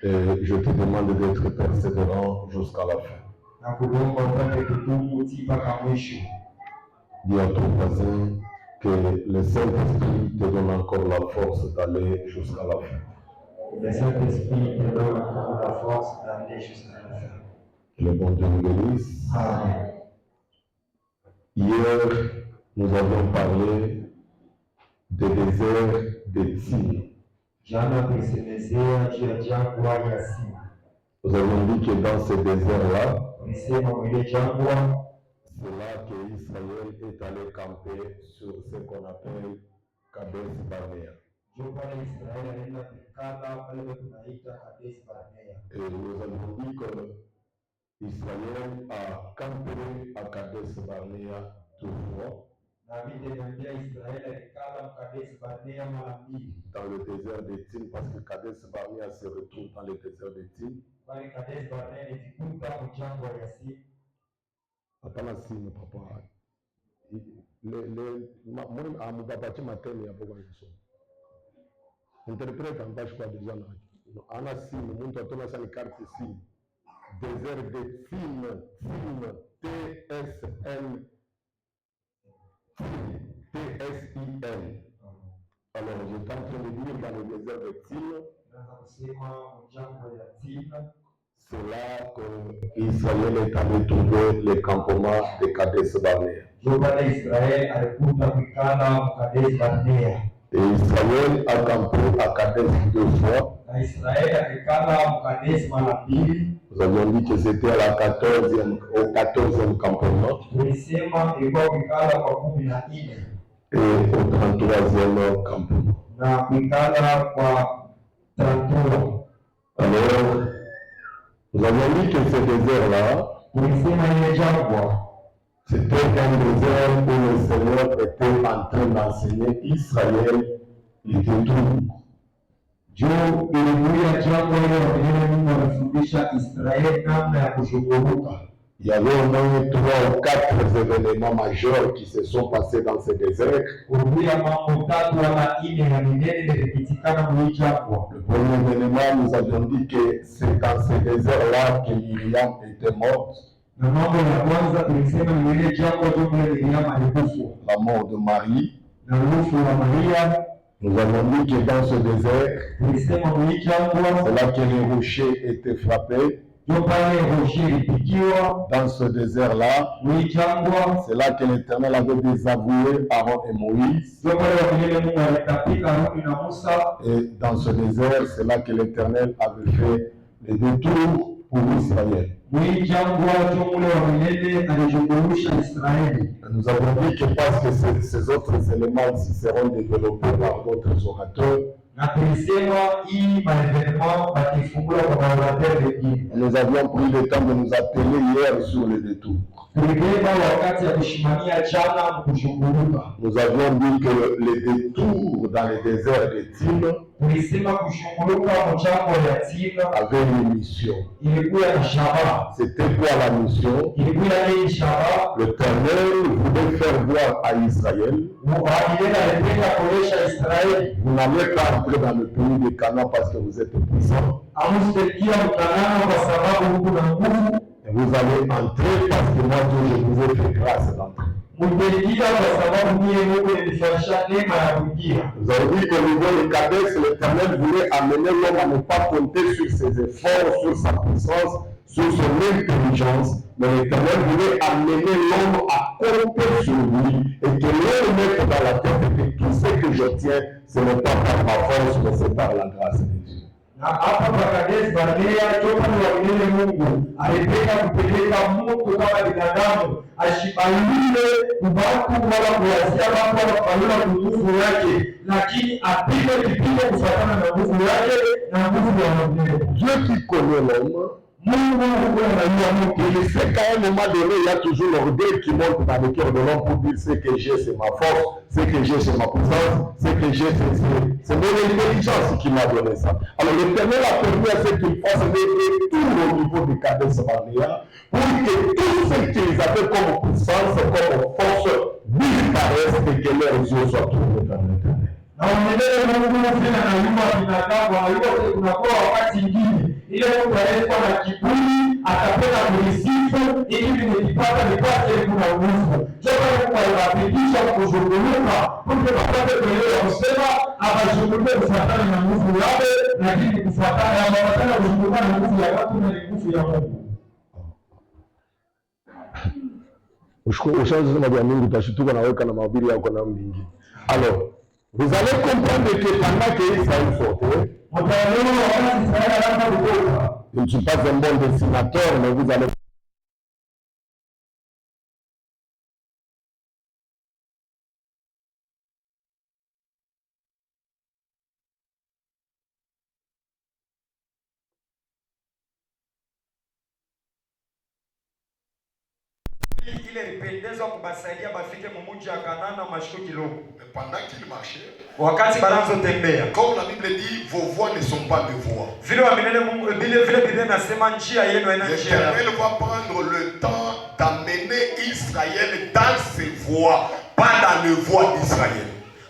Et je te demande d'être persévérant jusqu'à la fin. Dis à ton voisin que le Saint-Esprit te donne encore la force d'aller jusqu'à la fin. Le Saint-Esprit te donne encore la force d'aller jusqu'à la fin. Que le bon Dieu nous bénisse. Amen. Hier, nous avons parlé des déserts de Tine. Nous avons dit que dans ce désert-là, c'est là qu'Israël est allé camper sur ce qu'on appelle Kades Barnea. Et nous avons dit que Israël a campé à Kades Barnea 2 fois. Dans le désert de Tine, parce que Kades Barnea se retrouve dans le désert de Tine. Hapana simu papa. Moi amubabati mateni ya boga yeso. Interprète en page quoi déjà là. Ana simu muntu atona sani carte simu. Désert de Tine, TSN. TSIN. Alors, j'étais en train de dire dans le désert de Tine, c'est là qu'Israël est allé trouver le campement de Kades Barnea. Et Israël a campé à Kades 2 fois. Nous avions dit que c'était au 14e campement. Et au 33e campement. Alors, nous avons dit que ce désert-là, c'était un désert où le Seigneur était en train d'enseigner Israël les détours. Il y avait au moins 3 ou 4 événements majeurs qui se sont passés dans ce désert. Le premier événement, nous avions dit que c'est dans ce désert-là que Myriam était morte. La mort de Marie. Nous avons dit que dans ce désert, c'est là que les rochers étaient frappés. Dans ce désert-là, c'est là que l'Éternel avait désavoué Aaron et Moïse. Et dans ce désert, c'est là que l'Éternel avait fait les détours pour Israël. Nous avons dit que parce que ces autres éléments seront développés par d'autres orateurs, nous avions pris le temps de nous atteler hier sur le détour. Nous avions dit que les détours dans le désert de Tine avaient une mission. C'était quoi la mission? L'Éternel voulait faire voir à Israël: vous n'allez pas entrer dans le pays de Canaan parce que vous êtes puissants. Et vous allez entrer parce que moi Dieu, je vous ai fait grâce d'entrer. Vous avez dit qu'au niveau de Kades, l'Éternel voulait amener l'homme à ne pas compter sur ses efforts, sur sa puissance, sur son intelligence, mais l'Éternel voulait amener l'homme à compter sur lui et que l'homme mette dans la tête que tout ce que j'obtiens, ce n'est pas par ma force, mais c'est par la grâce de Dieu. Hapa Kades Barnea Mungu alipenda kupeleka mtu kama binadamu ashibalie kubatu wala kuwazia mambo wala nguvu yake, lakini apige kipimo kufuatana na nguvu yake na nguvu ya Mungu. Dieu qui connaît l'homme, il sait qu'à un moment donné, il y a toujours l'orgueil qui monte dans le cœur de l'homme pour dire: ce que j'ai, c'est ma force, ce que j'ai, c'est ma puissance, ce que j'ai, c'est mon intelligence qui m'a donné ça. Alors l'Éternel a permis à ce qu'il fasse des tours au niveau de Kades Barnea pour que tout ce qu'ils avaient comme puissance, comme force, disparaisse et que leurs yeux soient tournés vers l'Éternel. Na umelele Mungu vile na nyuma binadamu hayote kunakuwa wakati mwingine Ile mtu anayekuwa na kiburi atapenda kulisifu ili nimekipata nipate kuna nguvu. Joba Mungu aliwapitisha kuzunguluka kumbe wapate kuelewa kusema abazunguluke kufuatana na nguvu yake, lakini kufuatana na kuzunguluka na nguvu ya watu na nguvu ya Mungu. Ushaanza vya Mungu utashituka na weka na mahubiri yako na mingi. Alors, vous allez comprendre que pendant que Israël sortait, je ne suis pas un bon dessinateur, mais vous allez ile ilipendezwa kubasaidia bafike mumuji ya Kanana mashiko kidogo. Mais pendant qu'il marchait, wakati banazotembea, comme la Bible dit, vos voies ne sont pas mes voies. vile wa milele Mungu vile Biblia inasema njia yenu haina njia. L'Éternel va prendre le temps d'amener Israël dans ses voies, pas dans les voies d'Israël.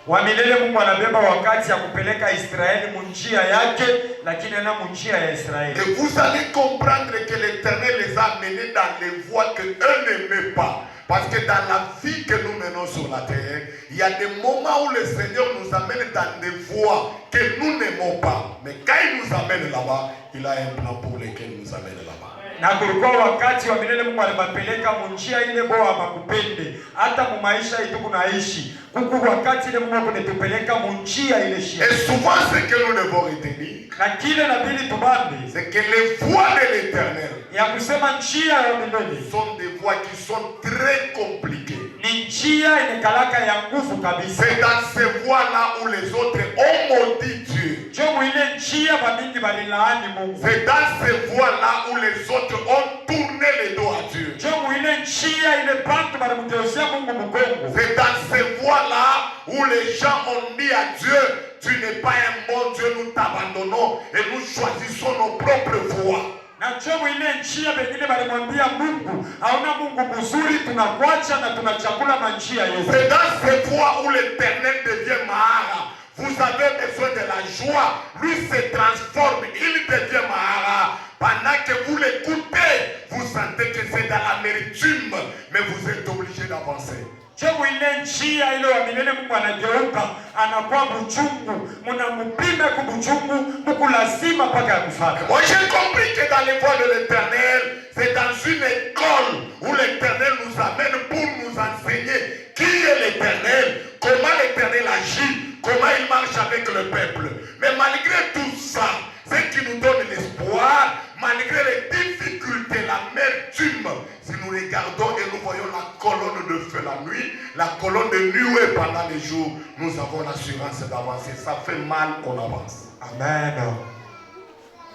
Wa milele Mungu anabeba wakati ya kupeleka Israeli munjia yake, lakini ana munjia ya Israeli. Et vous allez comprendre que l'Éternel les a amenés dans les voies que eux n'aimaient pas. Parce que dans la vie que nous menons sur la terre, il y a des moments où le Seigneur nous amène dans des voies que nous n'aimons pas. Mais quand il nous amène là-bas, il a un plan pour lequel il nous amène là-bas. Na kulikuwa wakati wa milele Mungu alimapeleka munjia ile boa makupende. Hata mu maisha yetu kunaishi. Kuku wakati ile Mungu kunetupeleka munjia ile shia. Et souvent ce que nous devons retenir, na kile nabili tubambe, c'est que les voies de l'Éternel ya kusema njia ya milele sont des voies qui sont très compliquées. ni njia inekalaka ya nguvu kabisa. C'est dans ces voies-là où les autres ont maudit Dieu. Jomu ile njia bamingi balilaani Mungu. C'est dans ces voies-là où les autres ont tourné les dos à Dieu. Jomu ile njia ile bantu balimuteusia Mungu mgongo. C'est dans ces voies-là où les gens ont dit à Dieu, tu n'es pas un bon Dieu, nous t'abandonnons et nous choisissons nos propres voies. Na jomu ile njia pengine balimwambia Mungu, hauna Mungu mzuri, tunakuacha na tunachakula manjia yetu. C'est dans ces voies où l'Éternel devient Mahara. Vous avez besoin de la joie, lui se transforme, il devient Mahara. Pendant que vous l'écoutez, vous sentez que c'est dans l'amertume, mais vous êtes obligé d'avancer. Jomu ile njia ile wa milele Mungu anageuka, anakuwa buchungu, mnamupime kubuchungu, Mungu lazima paka kufuata. Moi j'ai compris que dans les voies de l'Éternel, c'est dans une école où l'Éternel nous amène pour nous enseigner qui est l'Éternel, comment l'Éternel agit, comment il marche avec le peuple. Mais malgré tout ça, ce qui nous donne l'espoir, malgré les difficultés, l'amertume, si nous regardons et nous voyons la colonne de feu la nuit, la colonne de nuée pendant les jours, nous avons l'assurance d'avancer. Ça fait mal, on avance. Amen.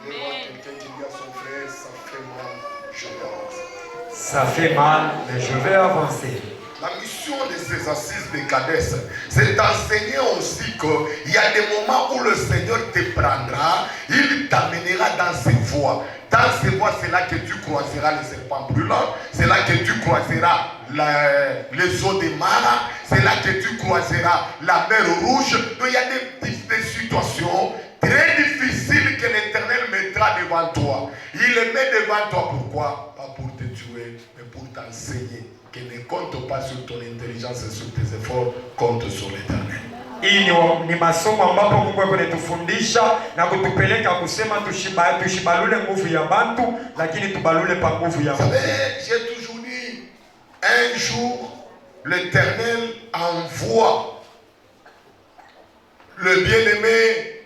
Je vois quelqu'un qui dit à son frère, ça fait mal, je vais avancer. Ça fait mal, mais je vais avancer. La mission de ces assises de Kadès, c'est d'enseigner aussi qu'il y a des moments où le Seigneur te prendra, il t'amènera dans ses voies. Dans ces voies, c'est là que tu croiseras les serpents brûlants, c'est là que tu croiseras les eaux de Mara, c'est là que tu croiseras la mer rouge. Donc il y a des situations très difficiles que l'Éternel mettra devant toi. Il les met devant toi, pourquoi? Pas pour te tuer, mais pour t'enseigner. Que ne compte pas sur ton intelligence et sur tes efforts, compte sur l'Éternel. Hii ni masomo ambapo Mungu anatufundisha na kutupeleka kusema tushibalule nguvu ya bantu, lakini tubalule pa nguvu ya Mungu. J'ai toujours dit, un jour, l'Éternel envoie le bien-aimé,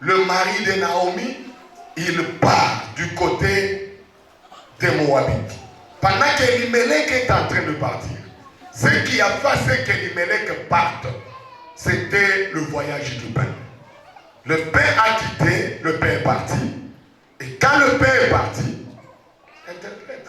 le mari de Naomi, il part du côté des Moabites. Pendant qu'Elimelech est en train de partir, ce qui a fait qu'Elimelech parte, c'était le voyage du pain. Le pain a quitté, le pain est parti. Et quand le pain est parti, interprète.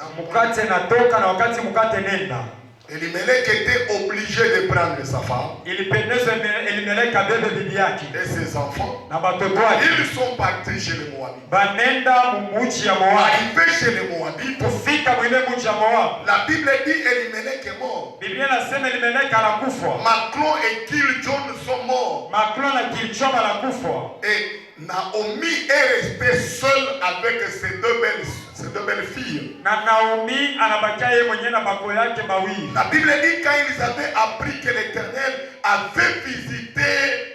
Elimelech était obligé de prendre sa femme Ilipendeza Elimeleki abebe bibi yake et ses enfants. na watoto wake, Ils sont partis chez les Moabites. banenda mumuchi ya Moabu. Arrivé chez les Moabites, Kufika mwile mji ya Moabu, la Bible dit Elimelech est mort. Biblia inasema Elimeleki anakufa. Maclon et Kiljon sont morts. Maklon na Kilchoma anakufa. Et Naomi est restée seule avec ses deux belles filles. Na Naomi anabakia yeye mwenyewe na bako yake mawili. La Bible dit quand ils avaient appris que l'Éternel avait visité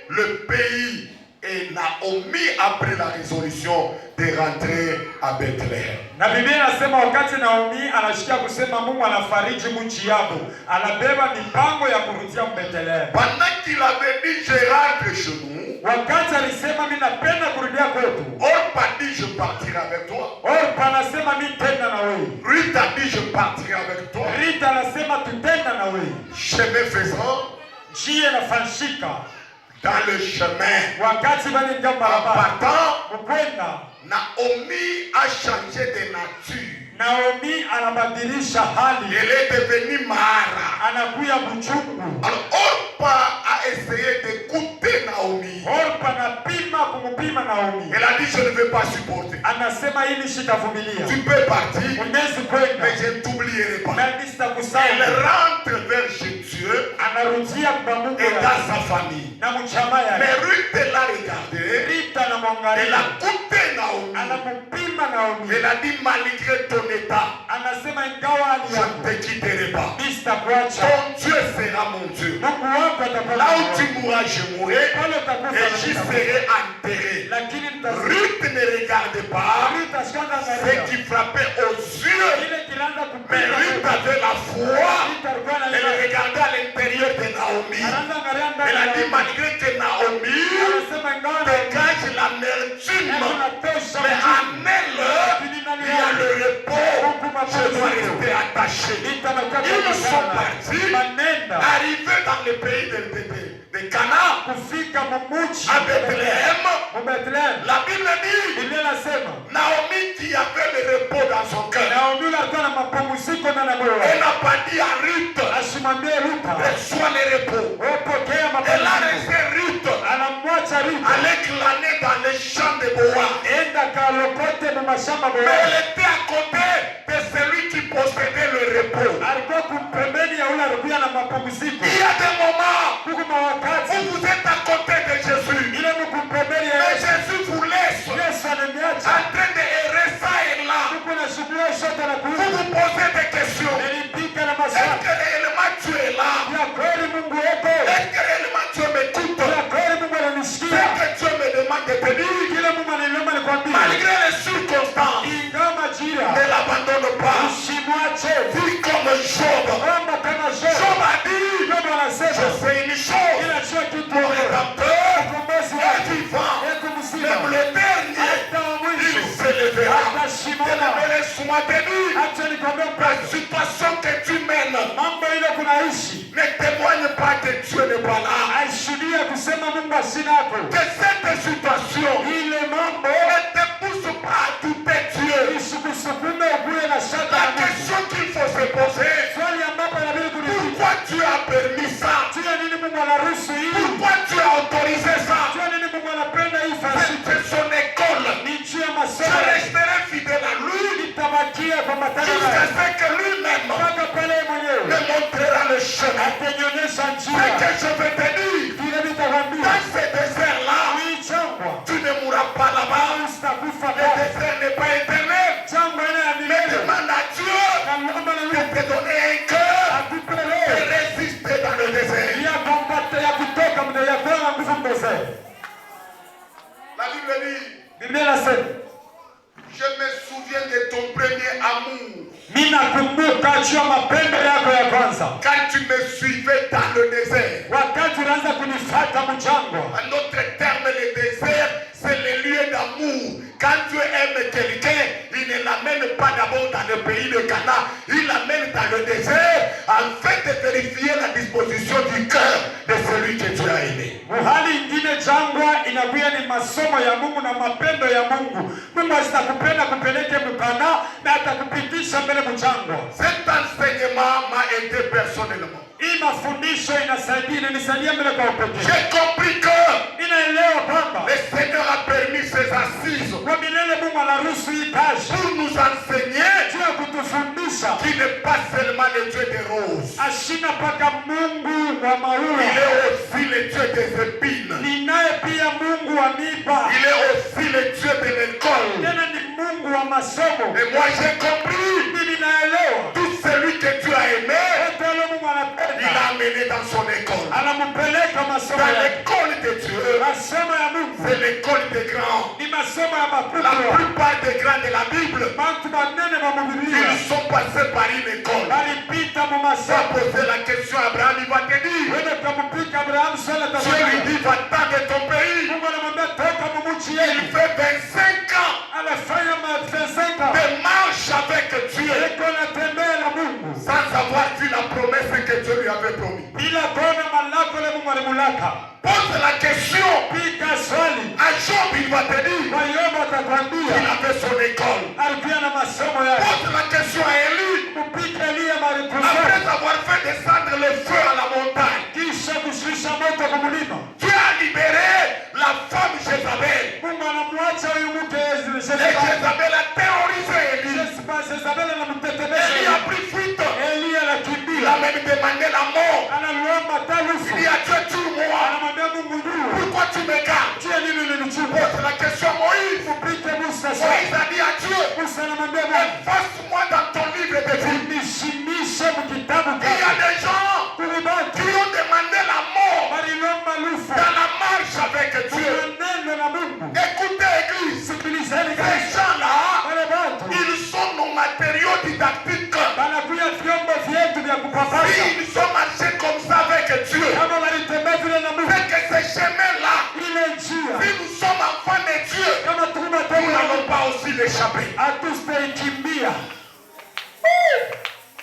le pays, et Naomi a pris la résolution de rentrer à Bethléem. Na Biblia inasema wakati Naomi anashikia kusema Mungu anafariji mji yabo, anabeba mipango ya kurudia Bethlehem. Pendant qu'il avait dit je rentre chez nous, Wakati alisema mimi napenda kurudia kwetu, Orpa dit je partirai avec toi. Orpa anasema mimi tenda na wewe. Ruth a dit je partirai avec toi. Rita anasema tutenda na wewe. Chemin faisant, Njia inafanyika dans le chemin, wakati bali ndio en barabara. partant, Ukwenda Naomi a changé de nature. Naomi anabadilisha hali, Elle est devenue Mara. anakuya buchungu. Alors Orpa a essayé d'écouter Naomi. Orpa anapima kumupima Naomi. Elle a dit je ne vais pas supporter. Anasema hili sitavumilia. Tu peux partir, Unaweza kwenda, mais je ne t'oublierai pas. mimi sitakusahau. Elle rentre vers chez Dieu Anarudia kwa Mungu et dans sa famille. na mchama Mais yake. Ruth l'a regardé. Rita Elle anamwangalia, a écouté Naomi. anampima Naomi. Elle a dit malgré ton état, Anasema ingawa hali je yako, ne te quitterai pas. mimi sitakuacha. Ton Dieu sera mon Dieu. Mungu wako atakuwa Là où pamoja. tu mourras, je mourrai Pale utakufa et na j'y nitakufa. serai enterré. Lakini nitasikia Ruth ne regarde pas Rita shikanga ce angalia. qui frappait aux yeux. Ile kilanda Mais kupima. Ruth avait la foi. Rita alikuwa na Elle regardait à l'intérieur de Naomi. anaanza angalia ndani. Elle a dit ya malgré que Naomi anasema ingawa na dégage l'amertume, tunatosha mais en elle, il y a le repos. Je dois rester attaché. Ils sont partis, arrivés dans le pays de Canaan, kufika mumuchi à Bethléem. Bethlehem. La Bible dit Biblia inasema Naomi qui avait le repos dans son cœur. Naomi alikuwa na mapumziko ndani ya moyo Elle wake. n'a pas dit à Ruth, Asimwambie Rita, reçois le repos. pokea Elle a mapumziko. laissé Ruth Anamwacha Rita aller glaner dans les champs de Boaz. enda kalopote mu mashamba Mais Boaz. elle était à côté de celui qui possédait le repos. Alikuwa kumpembeni ya ule alikuwa na mapumziko. Il y a des moments Huku où mawakati vous êtes à côté de Jésus. ile mkumpembeni ya Mais Yesu. Jésus vous laisse Yesu ananiacha. en train de errer ça et là. Huku na shughuli zote na Vous kuishi. vous posez des questions. Nilipika na Est-ce maswali. que réellement tu es là? Ya kweli Mungu wako. Est-ce que réellement tu m'écoutes? Ya kweli Mungu Ce ananisikia. que Dieu me demande de te dire, Kile Mungu ananiomba nikwambie. malgré les circonstances, Ingawa majira. ne l'abandonne pas. Usimwache. Vis comme Job. Omba kama Job. Job a dit, Job anasema. je fais une chose, Ila sio kitu mon moja. rédempteur Mkombozi est wake. vivant. Eko mzima. Même le dernier, Hata wa mwisho. il se lèvera. Atasimama. Laisse-moi te dire, Acha nikwambie la mpaka. situation que tu mènes Mambo ile kunaishi. ne témoigne pas que Dieu n'est pas là. Aishuhudia kusema Mungu asinako. Que cette situation Ile mambo ne te pousse pas à douter Dieu. isikusukume ukuwe na shaka La na Mungu. question qu'il faut se poser, Swali ambapo inabidi kujiuliza. pourquoi Dieu a permis ça? Jua nini Mungu anaruhusu hii? Pourquoi Dieu a autorisé ça? Jua nini Mungu anapenda hii fasihi? C'est son école. Ni juu ya Je masomo. resterai fidèle à lui Nitabakia kwa matendo jusqu'à yake. ce que lui-même Mpaka pale yeye me mwenyewe montrera le chemin. atanionyesha Ce njia. que je vais te dire, Kile nitakwambia. dans ce désert-là, Hii jangwa. tu ne mourras pas là-bas. Usitakufa Le pale. désert n'est pas éternel. Jangwa ina ya Mais milele. demande à Dieu Na naomba na de Mungu te donner un cœur akupe et roho résister dans le désert. ya kumpata ya kutoka mna ya kuwa na nguvu mdozee. La Bible dit, Biblia inasema, je me souviens de ton premier amour. mimi nakumbuka juu ya mapendo yako ya kwanza. Quand tu me suivais dans le désert. Wakati unaanza kunifuata mjangwa. En d'autres termes, le désert, c'est le lieu d'amour. Quand Dieu aime quelqu'un, il ne l'a l'amène pas d'abord dans le pays de Canaan, il l'amène dans le désert afin de vérifier la disposition du cœur de celui que tu as aimé. Hali ingine jangwa inakuwa ni masomo ya Mungu na mapendo ya Mungu. Mungu asitakupenda kupeleke mkana na atakupitisha mbele mjangwa. Cet enseignement m'a aidé personnellement. Hii mafundisho inanisaidia mbele kwa upekee. J'ai compris que inaelewa kwamba le Seigneur a permis ses assises kwa milele Mungu anaruhusu hii kazi pour nous enseigner juu ya kutufundisha qu'il n'est pas seulement le Dieu des roses. ashina paka Mungu wa maua. Il est aussi le Dieu des épines. Ni naye pia Mungu wa miba. Il est aussi le Dieu de l'école. Tena ni Mungu wa masomo. Et moi j'ai compris. Mimi naelewa. Tout celui que tu as aimé, il il l'a amené dans son école. anampeleka masomo Dans yake. l'école de Dieu, Masomo ya Mungu c'est l'école des grands. ni masomo ya La makubwa. plupart des grands de la Bible, Bantu banene ba Biblia ils sont passés par une école. balipita mu Tu vas masomo. poser la question à Abraham, il va te dire, Wewe kampika Abraham swala Dieu lui tabakia. dit, va-t'en de ton pays. Mungu anamwambia toka mu nchi Il yenu. fait 25 ans Anafanya mafeseka. de marche avec Dieu Eko natembea na Mungu. sans avoir vu la promesse que Dieu lui avait promis. Bila kuona malako le Mungu alimulaka. Pose la question Pika swali. à Job, il va te dire, Kwa Yobu atakwambia il avait son école. alikuwa na masomo yake. Pose la question à Élie, Mpika Elia marikuza. après avoir fait descendre le feu à la montagne. Kisha kushusha moto kwa mlima. Dieu a libéré la femme Jézabel. Mungu anamwacha huyu mke Et Jézabel a terrorisé Élie. Jezabeli Élie anamtetemesha. a pris fuite. Elia Il anakimbia. a même demandé la mort. Analomba talufu. Il dit à Dieu, tue-moi. Anamwambia Mungu juu. Pourquoi tu me gardes? Je nini ulinichukua? Pose la question à Moïse. Mpike Musa Moïse swali. a dit à Dieu, Musa anamwambia Mungu. efface-moi dans ton livre de vie. Nishimishe mkitabu Il y a chako. des gens Kulibaki. qui ont demandé la mort Walilomba lufu. dans la marche avec Dieu. Neno la Mungu. Écoutez, Église, Sikilizeni ces kanisa. gens-là, Wale watu. ils sont nos matériaux didactiques. Banakuya vyombo vyetu vya kupapasa. Ils ont marché comme ça avec Dieu. Kama walitembea vile na Mungu. C'est que ces chemins-là, Ile njia. si nous sommes enfants de Dieu, Kama nous tukumatenda n'allons pas aussi l'échapper. hatustaikimbia.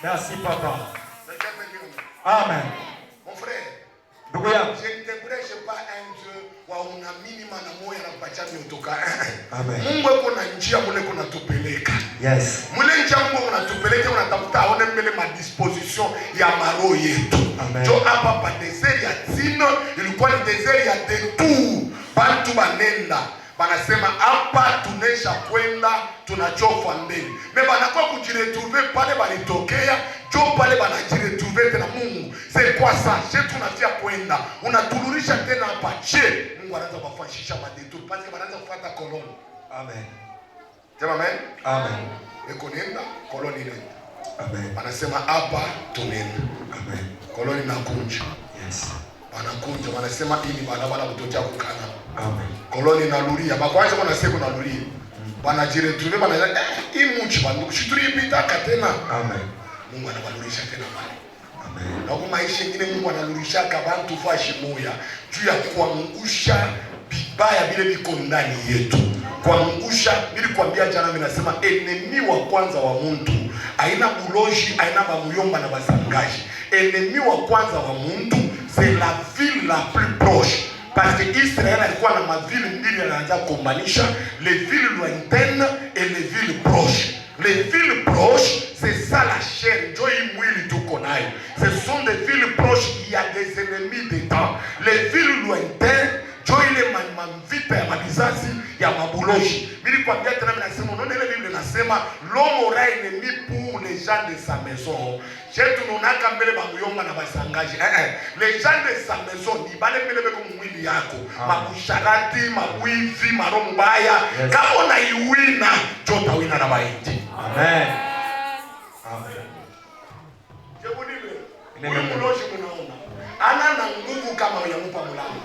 Merci papa. Amen. Mon frère, Ndugu yangu. je ne te prêche pas un Dieu wa unaamini mana moya na mpachani utoka. Amen. Mungu yuko na njia mule kuna tupeleka. Yes. Mule njia Mungu unatupeleka unatafuta aone mbele madisposition ya maro yetu. Amen. Jo hapa pa desert ya Tino ilikuwa ni desert ya detour. Bantu banenda banasema hapa tunesha kwenda tunachofa mbele. Me banakuwa kujiretrouver pale balitokea, jo pale banajiretrouver tena Mungu. C'est quoi ça? Je tunafia kwenda. Unatulurisha tena hapa. Je, Mungu anaanza kufanyisha madetour parce que banaanza kufuata koloni. Amen. Sema amen. Amen. Eko nenda, koloni nenda. Amen. Wanasema hapa tunenda. Amen. Koloni nakunja. Yes. Wanakunja, wanasema hii ni barabara kutokea kukana. Amen. Koloni naluria. Bakwanza wanasema naluria. Wanajiretrouver bana hii mchi bandu kushitulipita tena. Amen. Mungu anabalurisha tena pale. Amen. Na kwa maisha mengine Mungu analurisha bantu fashi moya juu ya kuangusha bibaya vile viko ndani yetu. Kuangusha, nilikwambia jana mimi nasema enemi wa kwanza wa mtu aina buloji, aina bamuyomba na basangaji. Enemi wa kwanza wa mtu c'est la ville la plus proche. Parce que Israël alikuwa na maville mbili anaanza kumaanisha les villes lointaines et les villes proches. Les villes proches, c'est ça la chair. Ce sont des villes proches, il y a des ennemis dedans. Les villes lointaines, l'homme aura ennemi pour les gens de sa maison. Les gens de sa maison, ils makusharati, mawizi, marombaya. Kama unaiwina, jota wina na mahindi. Amen. Amen. Ana na nguvu kama yamupa mlango.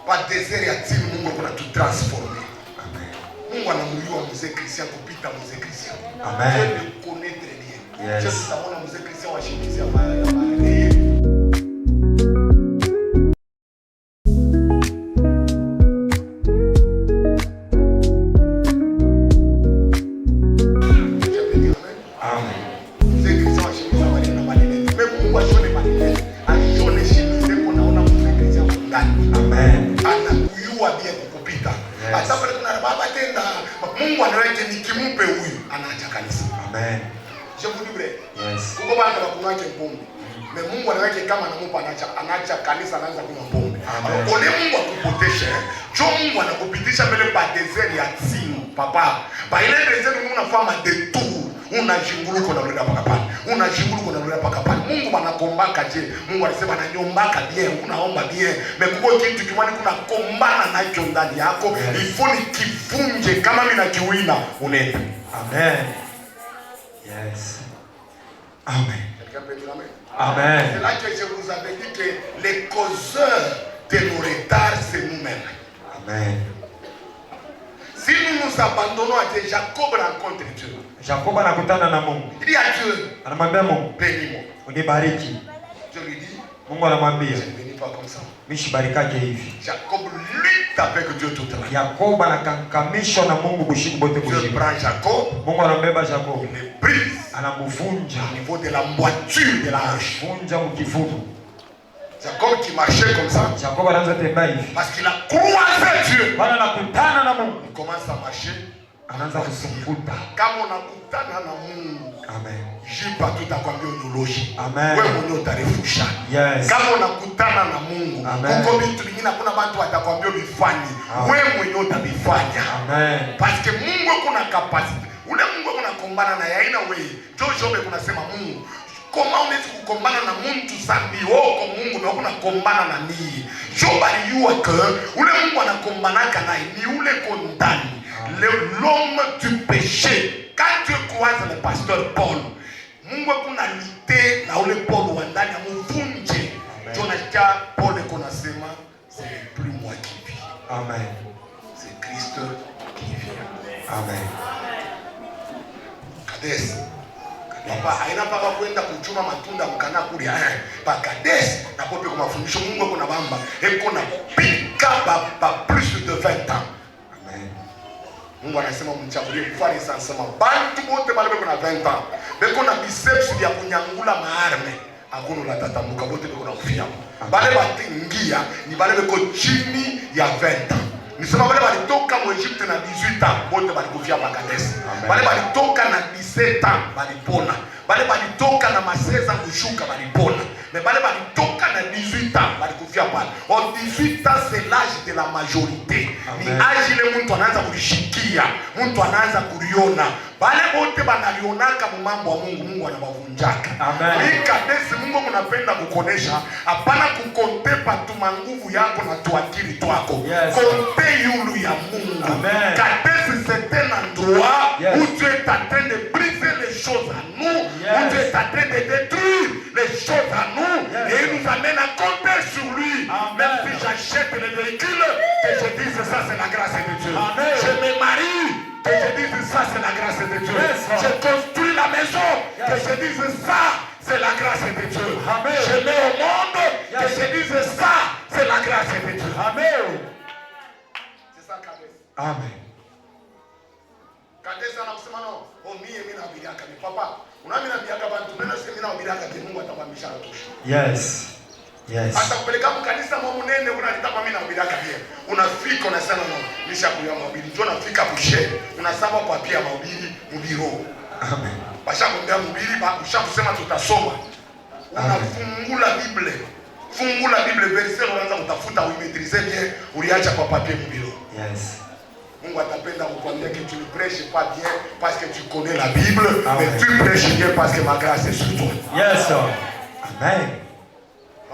pa désert ya tini Mungu kuna tu transformer. Mungu anamjua mzee Christian kupita mzee Christian. Amen. Je le connais très bien. Yes. Je sais mzee Christian wa chemise ya maana. Mungu anaweke nikimpe huyu anaacha kanisa. Amen. Je vous dis vrai. Yes. Kuko bana kunywa pombe. Mais Mungu anaweke kama anamupa anaacha kanisa anaanza kunywa pombe. Ole Mungu akupoteshe. Jo Mungu anakupitisha mbele pa désert ya Tsino, papa. Ba ile désert Mungu anafanya detour. Unajinguluko na rudi paka pale. Unajinguluko na rudi paka pale. Mungu anakombaka je. Mungu alisema ananyombaka bien, unaomba bien. Mais kuko kitu kimwani kuna kombana nacho ndani yako. Ifoni kivunje kama mimi na kiwina unaenda. Amen. Yes. Amen. Quelqu'un peut dire amen? Amen. C'est là que je vous avais dit que les causeurs de nos retards, c'est nous-mêmes. Amen. Si nous nous abandonnons à Dieu, Jacob rencontre Dieu. Jacob anakutana na Mungu. Il dit à Dieu, Anamwambia Mungu, bénis-moi. unibariki. Dieu lui dit, Mungu anamwambia, je ne bénis pas comme ça. mishibarikaje hivi. Jacob lutte avec Dieu toute la vie. Yakob anakankamishwa na Mungu bushiku bote Dieu bushiku. prend Jacob, Mungu anambeba Jacob, il le brise anamvunja, au niveau de la moiture de la hanche. vunja mkifutu. Jacob qui marchait comme ça, Jacob anaanza tembea hivi. parce qu'il a croisé Dieu. Bwana anakutana na Mungu, Il commence à marcher. anaanza kusumbuka. Kama unakutana na Mungu, Amen. jipa tutakwambia unoloji. Amen. Wewe mwenyewe utarefusha. Yes. Kama unakutana na Mungu, Amen. huko vitu vingine hakuna watu watakwambia vifanye. Amen. Wewe mwenyewe utavifanya. Amen. Parce que Mungu kuna capacity. Ule Mungu kuna kombana na yaina wewe. Joshua kunasema Mungu, kama unaweza kukombana na mtu sambi wako Mungu na kuna kombana na nini? Job alijua que ule Mungu anakombanaka na ni ule kondani. L'homme du péché. Quand Dieu croise le pasteur Paul, Mungu kuna lutter na ule Paul wa ndani amuvunje. Jonathan Paul konasema c'est plus moi qui vis. Amen. C'est Christ qui vit. Amen. Kades. Papa haina paka kwenda kuchuma matunda mkana kuli pa Kades na pope kwa mafundisho Mungu kuna bamba eko na pika ba plus de 20 ans. Amen. Mungu anasema mchagulie kufanya sansema bantu bote bale kuna 20 ans. Beko na biceps ya kunyangula maarme. Hakuna la tatamuka bote beko na kufia. Bale batingia ni bale beko chini ya 20 ans. Nisema wale walitoka mu Egypte na 18 ans, bote walikufia pa Kades. Wale walitoka na 17 ans, walipona. Wale walitoka na 16 ans kushuka walipona. Mais wale walitoka na 18 ans, walikufia pale. En 18 ans c'est l'âge de la majorité. Ni âge ile mtu anaanza kulishikia, mtu anaanza kuliona. Wale wote banalionaka mu mambo ya Mungu, Mungu anawavunjaka. Amen. Hii Kades Mungu mnapenda kukonesha, hapana kukonte patuma nguvu yako na tuakili twako. Yes. Konte yulu ya Mungu. Amen. Kades c'est un endroit Yes. où Dieu est en train de briser les choses à nous, Yes. où Dieu est en train de détruire les choses à nous, Yes. et il nous amène à compter sur lui. Amen. Même si j'achète le véhicule, que je dise ça c'est la grâce de Dieu. Amen. Je me marie, que je dise ça c'est la grâce de Dieu. Yes. Je construis la maison, que je dise ça c'est la grâce de Dieu. Amen. Je mets au monde, que Yes. je dise ça c'est la grâce de Dieu. Amen. C'est ça Kades. Amen. Kades anakusema no, oh mimi nahubiriaka ni papa. Unami nahubiriaka bantu, mimi nasema nahubiriaka ni Mungu atamamisha tosha. Yes. Yes. Hata kupeleka mkanisa mwa munene unalitaka mimi nahubiriaka pia. Unafika unasema no, nishakuya mahubiri. Njoo nafika kushe, unasema kwa pia mahubiri mubiro. Amen. Basha kumbea mubiri, ushakusema tutasoma. Unafungula Biblia. Fungula Biblia verset unaanza kutafuta uimetrize bien, uliacha kwa papier mubiro. Yes. Mungu atapenda kukwambia que tu ne prêches pas bien parce que tu connais la Bible, Amen. mais tu prêches bien parce que ma grâce est sur toi. Yes, sir. Amen.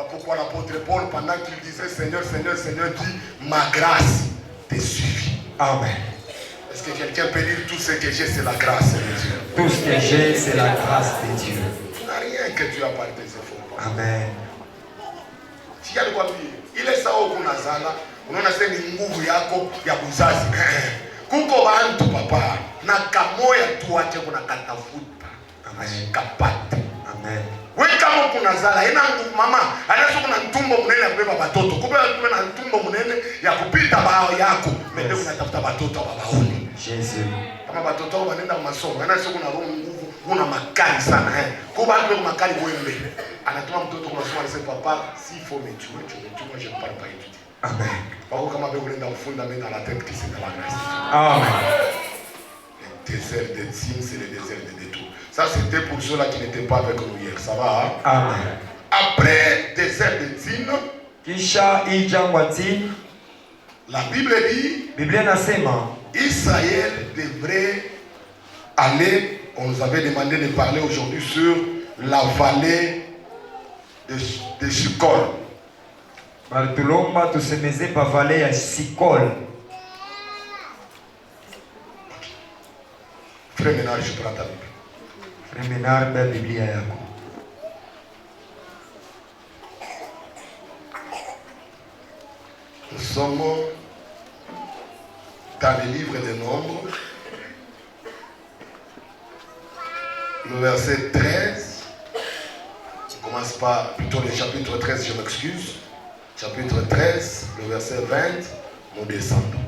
Pourquoi l'apôtre Paul, pendant qu'il disait Seigneur, Seigneur, Seigneur, dit ma grâce te suffit. Amen. Est-ce que quelqu'un peut dire tout ce que j'ai, c'est la grâce de Dieu? Tout ce que j'ai, c'est la grâce de Dieu. Il n'y a rien que Dieu a par tes efforts. Amen. Il est ça au Kunazala, unaona sasa ni nguvu yako ya kuzazi. Kuko bantu papa na kamoya tu wache kuna katafuta kapate. Amen. Wewe kama kuna zala ina nguvu mama, anaweza kuna ntumbo mnene ya kubeba watoto. Kubeba na ntumbo mnene ya kupita bao yako. Mende unatafuta watoto babaoni. Jésus. Kama watoto wanaenda masomo, anaweza kuna roho nguvu, una makali sana Kwa watu wengi makali wewe. Anatuma mtoto kwa masomo anasema papa, si faut me tuer, je ne parle pas étudier. Amen. Par contre, comme on est dans le fondament dans la tête qui c'est dans la grâce. Amen. Le désert de Tzim, c'est le désert de détour. Ça, c'était pour ceux-là qui n'étaient pas avec nous hier. Ça va, hein? Amen. Après désert de Tzim, Kisha ijangwa Tzim, la Bible dit Biblia nasema Israël devrait aller, on nous avait demandé de parler aujourd'hui sur la vallée de Shikol. Bartolomba tusemeze pa vale ya Sikol. Frère Ménard, je prends ta Bible. Frère Ménard, ba Biblia yako. Nous sommes dans le livre des Nombres, le verset 13. On commence par plutôt le chapitre 13, je m'excuse. Chapitre 13, le verset 20, nous descendons.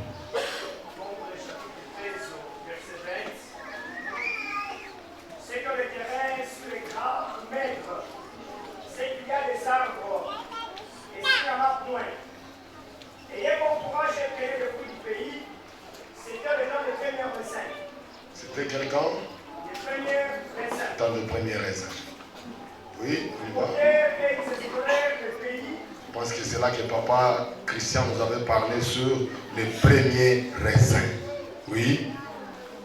C'est que le terrain sur les grands maigres, c'est qu'il y a des arbres, et s'il y en a point. Ayez bon courage et cueillez le fruit du pays. C'était le temps des premiers raisins. C'était quelqu'un Les premiers raisins. dans le premier raisin. Oui, on y va. Et ils explorèrent le pays. Je pense que c'est là que papa Christian nous avait parlé sur les premiers raisins. Oui.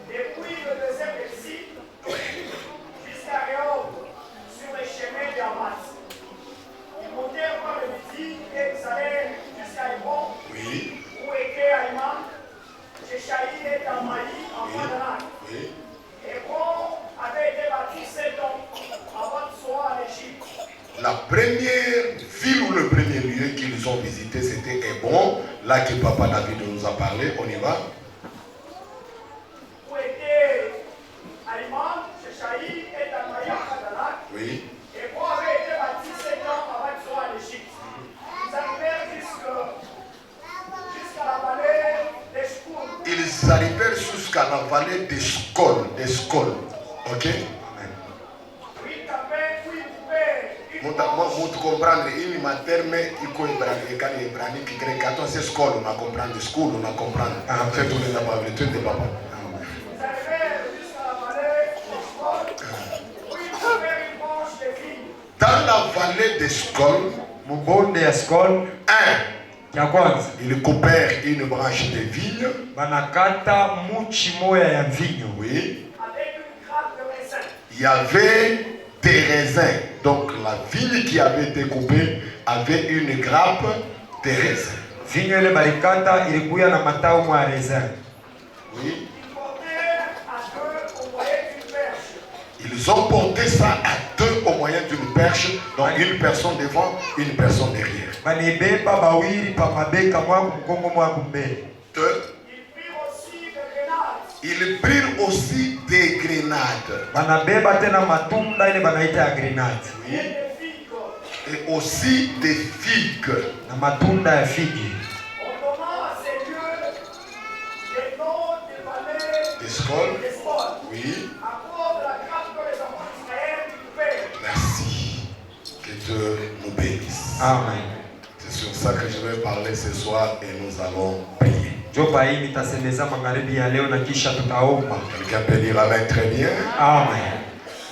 Depuis le désert de Tzim jusqu'à Rehob, sur les chemins d'Amas. Ils montèrent par le midi et ils allèrent jusqu'à Hébron, Oui. où était Aïman, Jéchaï et Damaï en Padanak. Oui. Hébron avait été bâti 7 ans avant de soit en Égypte. La première ville ou le premier lieu qu'ils ont visité, c'était Hébron, là que papa David nous a parlé. On y va. Où étaient Aïman, Jéchaï et Damaï en Padanak. Oui. Hébron avait été bâti 7 ans avant de soit en Égypte. Ils arrivèrent jusqu'à la vallée d'Eshkoul. Ils arrivèrent jusqu'à la vallée d'Eshkol. Ok? Oui, campagne, oui, coupé. Muito comprendre il ma terme iko hébraïque grec quand c'est school on a comprendre school on a comprendre fait tout le temps tout de papa. Ils arrivèrent jusqu'à la vallée d'Eshkoul. Oui, coupé une branche de vigne. Dans la vallée d'Eshkol, Mubonde ya Sikol ya kwanza ils coupèrent une branche de vigne. banakata muchi moya ya mvinyo. Oui. Avec une grappe de raisin. Il y avait des raisins. Donc la vigne qui avait été coupée avait une grappe de raisins. Vinyo ile balikata ilikuya na matao mwa raisin. Oui. Ils portèrent à deux au moyen d'une perche. Ils ont porté ça à deux au moyen d'une perche, donc une personne devant, une personne derrière. Banibeba bawili pa mabeka mwangu mkongo mwangu mbele. Deux. Ils prirent aussi Ils prirent aussi des des grenades. grenades. Banabeba tena matunda ile banaita ya grenade. Et des figues. Et aussi des figues. Na matunda ya figi. On donna à ces lieux les noms des vallées Des scoles. d'Eshkoul. Oui. À cause de la grâce que les enfants d'Israël coupaient. Merci. Que Dieu nous bénisse. Amen. C'est sur ça que je vais parler ce soir et nous allons prier. Jopa hii nitasemeza magharibi ya leo na kisha tutaomba. Quelqu'un peut dire Amen très bien. Amen.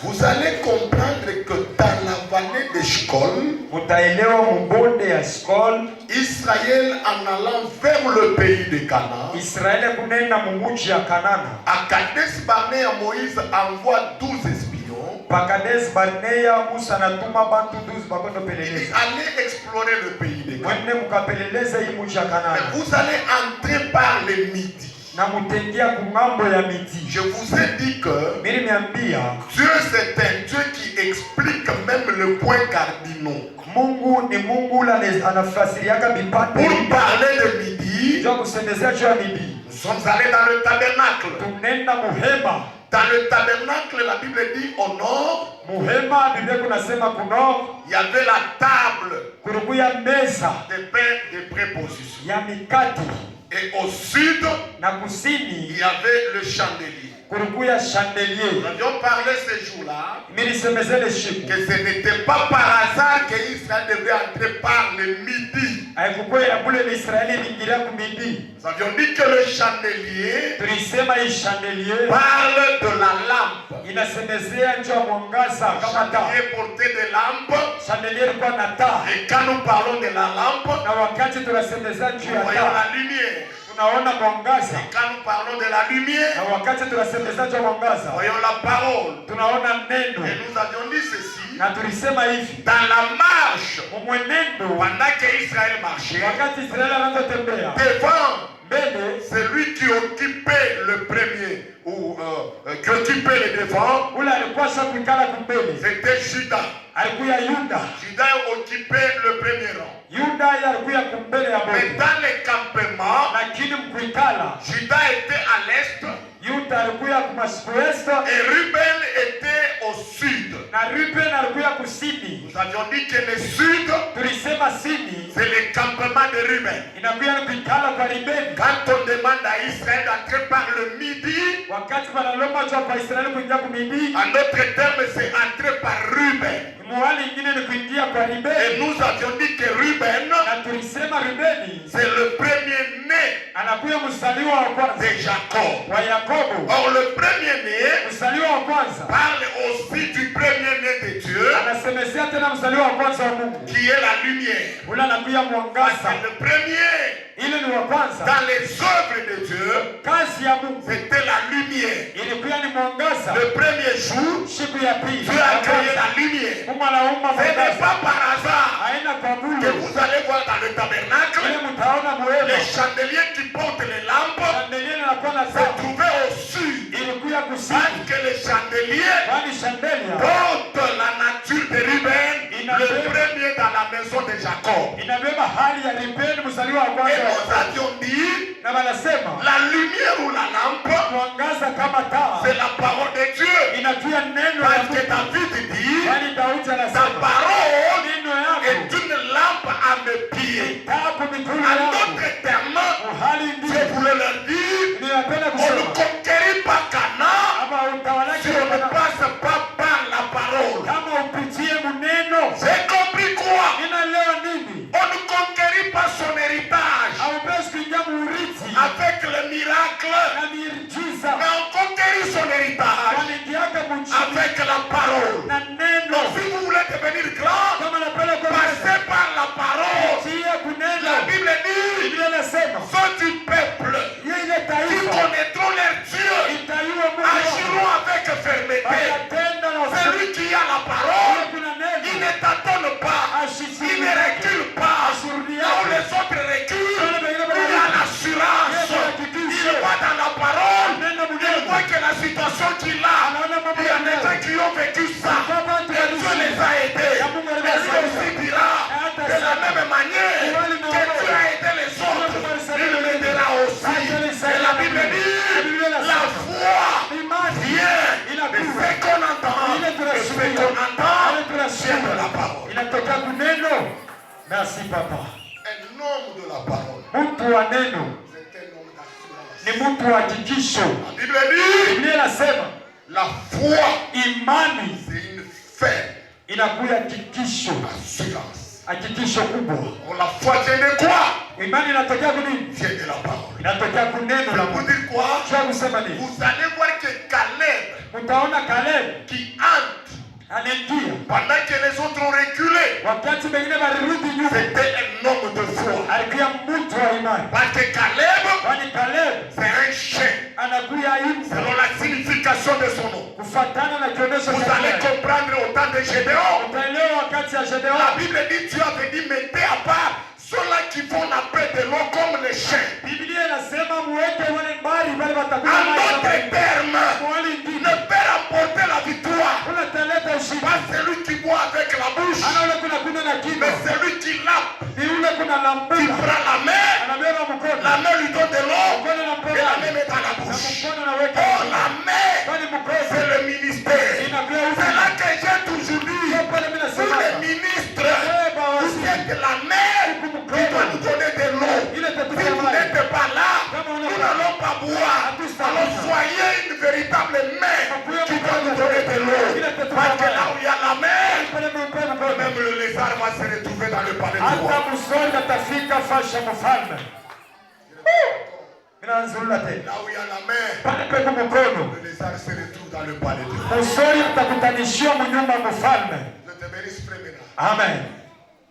Vous allez comprendre que dans la vallée d'Eshkol, Mutaelewa mubonde ya Sikol, Israël en allant vers le pays de Canaan, Israeli kunenda mumuji ya Kanana. à Kadesh Barnea, Moïse envoie 12 espions Pakades Barnea Musa natuma bantu 12 bakondo et peleleza. aller explorer le pays de Canaan. Mwende mukapeleleza hii muji ya Mais Kanana. vous allez entrer par le midi. Na mutengia kungambo ya miti. Je vous ai dit que Mimi miambia Dieu c'est un Dieu qui explique même le point cardinaux. Mungu ni Mungu la anafasiriaka Pour vipande parler de midi, midi, Ndio kusemezea juu ya midi. nous sommes allés dans le tabernacle. Tunaenda muhema. Dans le tabernacle, la Bible dit au nord, Muhema Biblia kunasema kuno il y avait la table kurukuya meza des pains de préposition. ya mikati Et au sud, na kusini il y avait le chandelier. kurukuya chandelier. Nous avions parlé ce jour-là Milisemezele shiku. que ce n'était pas par hasard que Israël devait entrer par le midi. Haikukuwa ya bule ni Israeli mingiria kumidi. Nous avions dit que le chandelier Tulisema hii chandelier parle de la lampe. inasemezea njoo ya mwangaza Le kama taa. chandelier portait des lampes. Chandelier ilikuwa na taa. Et quand nous parlons de la lampe, Na wakati tunasemezea juu nous ya voyons taa, la lumière. tunaona mwangaza. Et quand nous parlons de la lumière, Na wakati tunasemezea juu ya nous mwangaza, voyons la parole. tunaona neno. Et nous avions dit ceci. Na tulisema hivi, Dans la marche, mwenendo pendant qu'Israël marchait, wakati Israeli anatembea devant mbele, celui qui occupait le premier, ou qui occupait le devant, ule alikuwa shakukala kumbele, c'était Judas. alikuwa Yuda. Judas occupait le premier rang. Yuda yeye alikuwa kumbele ya Mais bote, dans les campements, lakini mkuikala Judas était à l'est Yuda alikuwa kumashikuesto et Ruben était au sud. na Ruben alikuwa kusini. Nous avions dit que le sud, Tulisema sini c'est le campement de Ruben. inakuwa kuikala kwa Ruben. Quand on demande à Israël d'entrer par le midi, Wakati wanalomba jua kwa Israeli kuingia kumidi, en d'autres termes, c'est entrer par Ruben. muhali ingine ni kuingia kwa Et Ruben. nous avions dit que Ruben, Na tulisema Rubeni c'est le premier-né anakuwa msaliwa wa kwanza de Jacob. wa Yakobo. Or, le premier-né Msaliwa wa kwanza parle aussi du premier-né de Dieu, anasemezea tena msaliwa wa kwanza wa Mungu, qui est la lumière. ule anakuwa Parce mwangaza. que le premier, Ile ni wa kwanza. dans les œuvres de Dieu, Kazi ya Mungu c'était la lumière. ilikuwa ni mwangaza. Le premier jour, Siku ya pili Dieu a créé la lumière. Mungu anaumba Ce n'est mwangaza. pas par hasard Haina kwa que bure. vous allez voir dans le Ile tabernacle, mtaona muwema. les chandeliers qui portent les lampes Chandelier inakuwa na se taa. trouvaient au sud. Ilikuwa Parce kusini. que les chandeliers Kwani chandelier portent la nature de Ruben, le premier dans la maison de Jacob. inabeba hali ya Rubeni msaliwa wa Et kwanza. nous avions dit, Na wanasema la lumière ou la lampe, mwangaza kama taa c'est la parole de Dieu. inakuwa neno la Parce que Mungu. David dit, Kwani Daudi ta anasema parole neno yako est une lampe à mes pieds. taa kwa miguu En yangu. d'autres termes, Hali je ndiyo voulais leur dire, ninapenda on ne kusema conquérit pas Canaan ama utawalaki si on ne passe pas par la parole. kama upitie muneno. J'ai compris quoi? Inaelewa nini? On ne conquérit pas son héritage Haupesi kuingia muurithi avec le miracle, na miujiza, mais on conquérit son héritage wanaingiaka mujiza avec la parole. na neno. Donc si vous voulez devenir grand, Kama napenda kwa passez par la parole. tia kuneno. La Bible dit, Biblia inasema ceux du peuple yeye qui taifa connaîtront leur Dieu itaiwa Mungu agiront avec fermeté. atatenda na Celui qui a la parole, kuna il neno ne t'attend pas, il ne recule pas. Là où les autres reculent, il a l'assurance. Il va dans la parole, il voit que la situation qu'il a, il y a des gens qui ont vécu ça. Et Dieu les a aidés. Et lui aussi dira, de la même manière que Dieu a aidé les autres, il l'aidera aussi. Et la Bible dit, la foi vient de ce qu'on entend. Et ce qu'on entend vient de la parole. inatoka kuneno. Merci papa. Un homme de la parole, Mtu wa neno c'est un homme d'assurance. ni mtu wa hakikisho. La Bible dit, Biblia inasema la foi, imani c'est une ferme inakuwa hakikisho, assurance. hakikisho kubwa. Or, la foi vient de quoi? Imani inatokea kunini? Vient de la parole. Inatokea kuneno la Pour Mungu. dire quoi? Sio kusema nini? Vous allez voir que Caleb, Mtaona Caleb qui entre anaingia pendant que les autres ont reculé, wakati wengine walirudi nyuma, c'était un homme de foi. alikuwa mtu wa imani. Parce que Caleb, Kwani Caleb c'est un chien, anakuya imba selon la signification de son nom. kufatana na kionyesho Vous cha allez Caleb. comprendre au temps de Gédéon. Utaelewa wakati ya La Gedeon. Bible dit, Dieu avait dit, mettez à part ceux-là qui font la paix de l'eau comme les chiens. Biblia inasema muweke wale mbali wale watakuwa En maisha d'autres mengi. termes, Wale ingine ne peut rapporter la victoire. unataleta ushindi. Pas celui qui boit avec la bouche, Ana ule kuna kuna na kinywa. mais celui qui lappe, Ni ule kuna qui lambuka. prend la main, Anabeba mkono. la de l'eau. Parce que là où il y a la mer, même le lézard va se retrouver dans le palais du roi. Là où il y a la mer, le lézard se retrouve dans le palais du roi. Je te bénisse, frère Ménard. Amen.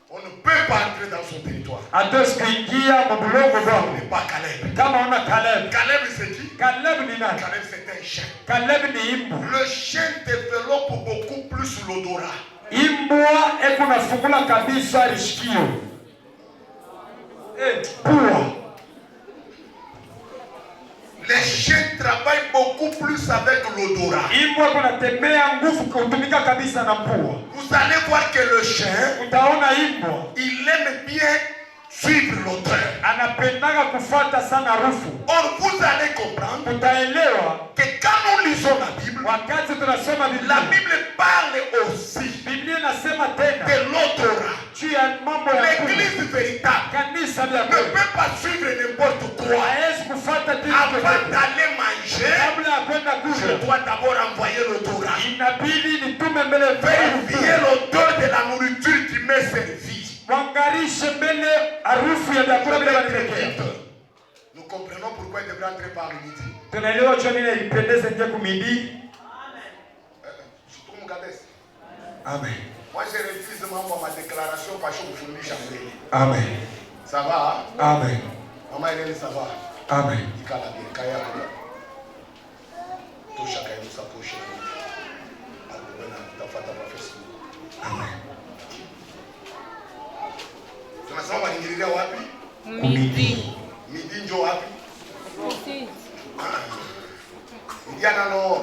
On ne peut pas entrer dans son territoire. On n'est pas Caleb. Caleb. Caleb c'est qui? Caleb c'est un chien. ni Le chien développe beaucoup plus l'odorat. imbwa ekunafungula kabisa lishikio. Pua. Les chiens travaillent beaucoup plus avec l'odorat. Imbwa kunatembea nguvu kutumika kabisa na pua. Vous allez voir que le chien, Utaona imbwa il aime bien suivre l'odeur. anapendanga kufuata sana harufu. Or vous allez comprendre Utaelewa que quand nous lisons la Bible, wakati tunasoma la Biblia, Bible parle aussi Biblia inasema tena de l'odorat. juu ya mambo ya L'église véritable kanisa ne la kweli. peut pas suivre n'importe quoi. Hawezi kufuata kitu Avant chochote. d'aller manger, Kabla ya kwenda je kula, dois d'abord envoyer l'odorat. inabidi nitume mbele Vérifier l'odeur de la nourriture qui m'est servie. Wangarishe mbele harufu ya vyakula vile waniwekea. Nous comprenons pourquoi il devrait entrer par le midi. Tunaelewa jua nini ilipendeza nje kumidi. Amen. Moi je refuse ma déclaration parce que vous fournissez chambre. Amen. Ça va? Amen. Maman Hélène, ça va? Amen. Ikala bien, kaya bien. Tout chacun nous s'approche. Amen. Tunasema wanaingilia wapi? Kumidi. Midi njo wapi? Sud. Midi ana nord.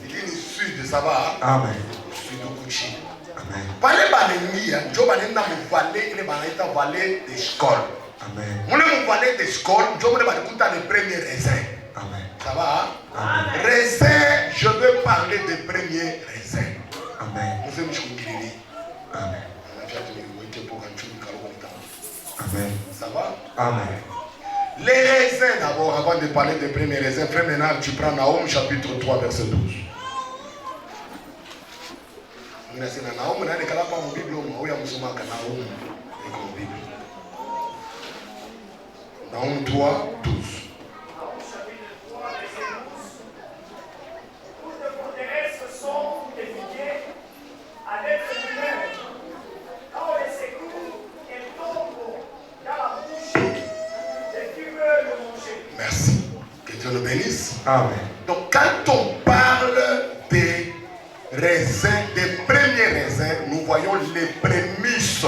Midi ni sud, ça va? Amen. Sud kuchi. Amen. Pale banengia, njo banenda mu vallée, ile banaita vallée des scoles. Amen. Mule mu vallée des scoles, njo mule balikuta les premiers raisins. Amen. Ça va? Amen. Raisin, je veux parler des premiers raisins. Amen. Nous sommes choumbirili. Amen. Amen. Ça va? Amen. Les raisins d'abord, avant de parler des premiers raisins, frère Ménard, tu prends Nahum chapitre 3, verset 12. Nahum, na nekala pa mu Bible mu ya musomaka Nahum eko mu Bible. Nahum 3, 12. Nahum chapitre 3, verset 12. Toutes de vos terrestres sont des milliers à l'être humain. Quand on les secoue, elles tombent dans la bouche des qui veulent le manger. Merci. Que Dieu le bénisse. Amen. Donc quand on parle des raisins, des premiers raisins, nous voyons les prémices.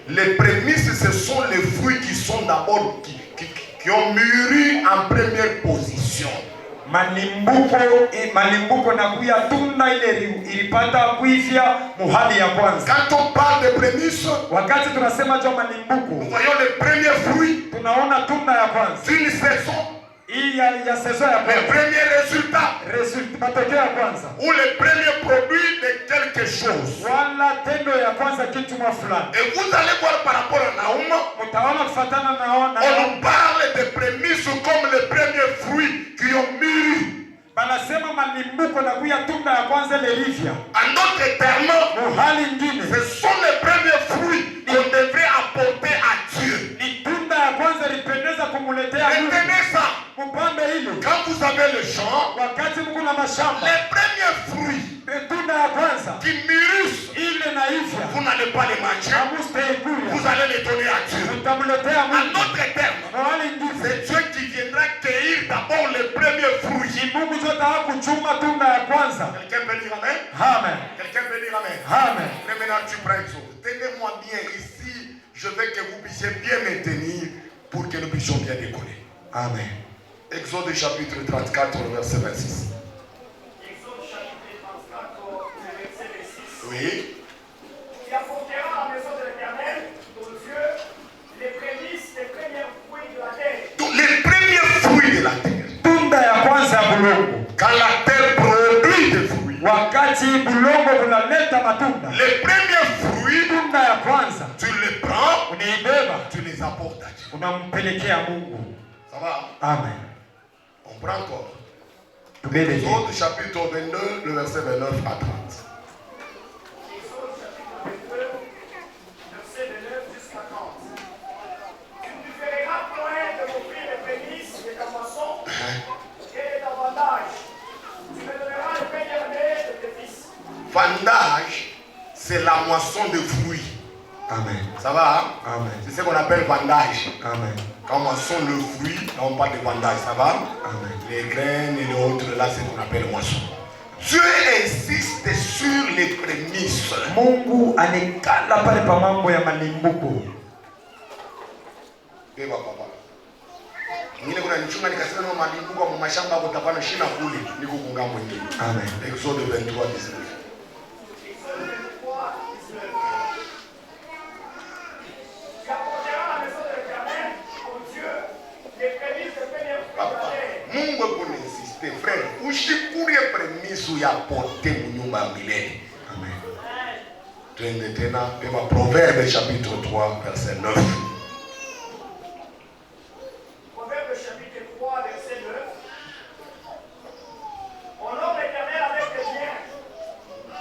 Les prémices, ce sont les fruits qui sont d'abord, qui ont mûri en première position. Malimbuko na kuya tunda ile ilipata kuifia muhali ya kwanza. Quand on parle de prémices, Wakati tunasema jo nous malimbuko, voyons les premiers fruits tunaona tunda ya kwanza. d'une saison, Hii ya saison ya les kwanza. premiers résultats Matokeo ya kwanza. ou les premiers produits de quelque chose. Wala tendo ya kwanza kitu mwa fulani. Et vous allez voir par rapport à Nahum, Mtaona kufatana na on nous parle de prémices comme les premiers fruits qui ont mûri. banasema malimbuko na kuya tunda ya kwanza lelivya. En d'autres termes, Muhali nyingine. ce sont les premiers fruits qu'on devrait apporter à Dieu. Ni tunda ya kwanza lipendeza kumuletea Mungu. Retenez ça. Mpambe hilo. Quand vous avez le champ, Wakati mko na mashamba. les premiers fruits Tunda ya kwanza. qui mûrissent, Ile na hivya. vous n'allez pas les manger. Vous allez les donner à Dieu. Mtamletea En Mungu. d'autres termes, Muhali nyingine. c'est Dieu qui viendra cueillir d'abord les premiers fruits. Mungu zotaka kuchuma tunda ya kwanza. Quelqu'un peut dire Amen? Amen. Quelqu'un peut dire Amen? Amen. Mais maintenant tu prends une chose. Tenez-moi bien ici. Je veux que vous puissiez bien me tenir pour que nous puissions bien décoller. Amen. Exode chapitre 34, verset 26. Exode chapitre 34, verset 26. Oui. Tu apporteras à la maison de l'Éternel, ton Dieu, les prémices des premiers fruits de la terre. Donc, les premiers fruits de la terre. Tunda ya kwanza ya bulongo. Quand la terre produit des fruits, Wakati bulongo bunaleta matunda. les premiers fruits, Tunda ya kwanza tu les prends, unaibeba, tu les apportes à Dieu. unampelekea Mungu. Ça va? Amen. On prend encore. tubeleke. Exode chapitre 22, le verset 29 à 30. Exode chapitre 22, verset 29 jusqu'à 30. Tu ne feras point de m'offrir les prémices de ta moisson et de ta vendage. Tu me donneras le premier-né de tes fils. Vendage, c'est la moisson de fruits. Amen. Ça va, hein? Amen. C'est ce qu'on appelle vendage. Amen. Quand on moissonne le fruit, là on parle de vendage, ça va? Amen. Les graines et les autres, là c'est ce qu'on appelle moisson. Dieu insiste sur les prémices. Mungu anekala pale pa mambo ya malimbuko. Eva papa. Ngine kuna nichunga nikasema no malimbuko kwa mashamba kutapana shina kule niko kungambo mwingine. Amen. Exode 23 19. Exode 23, 19. Tu apporteras à la maison de l'Éternel, ton Dieu, les prémices de première fruits de la Papa, terre. Mungu kuna insiste frère, ushikurie premisi ya pote munyumba ya milele. Amen. Twende tena pema Proverbe chapitre 3 verset 9. Proverbe chapitre 3, verset 9. Honore l'Éternel avec tes biens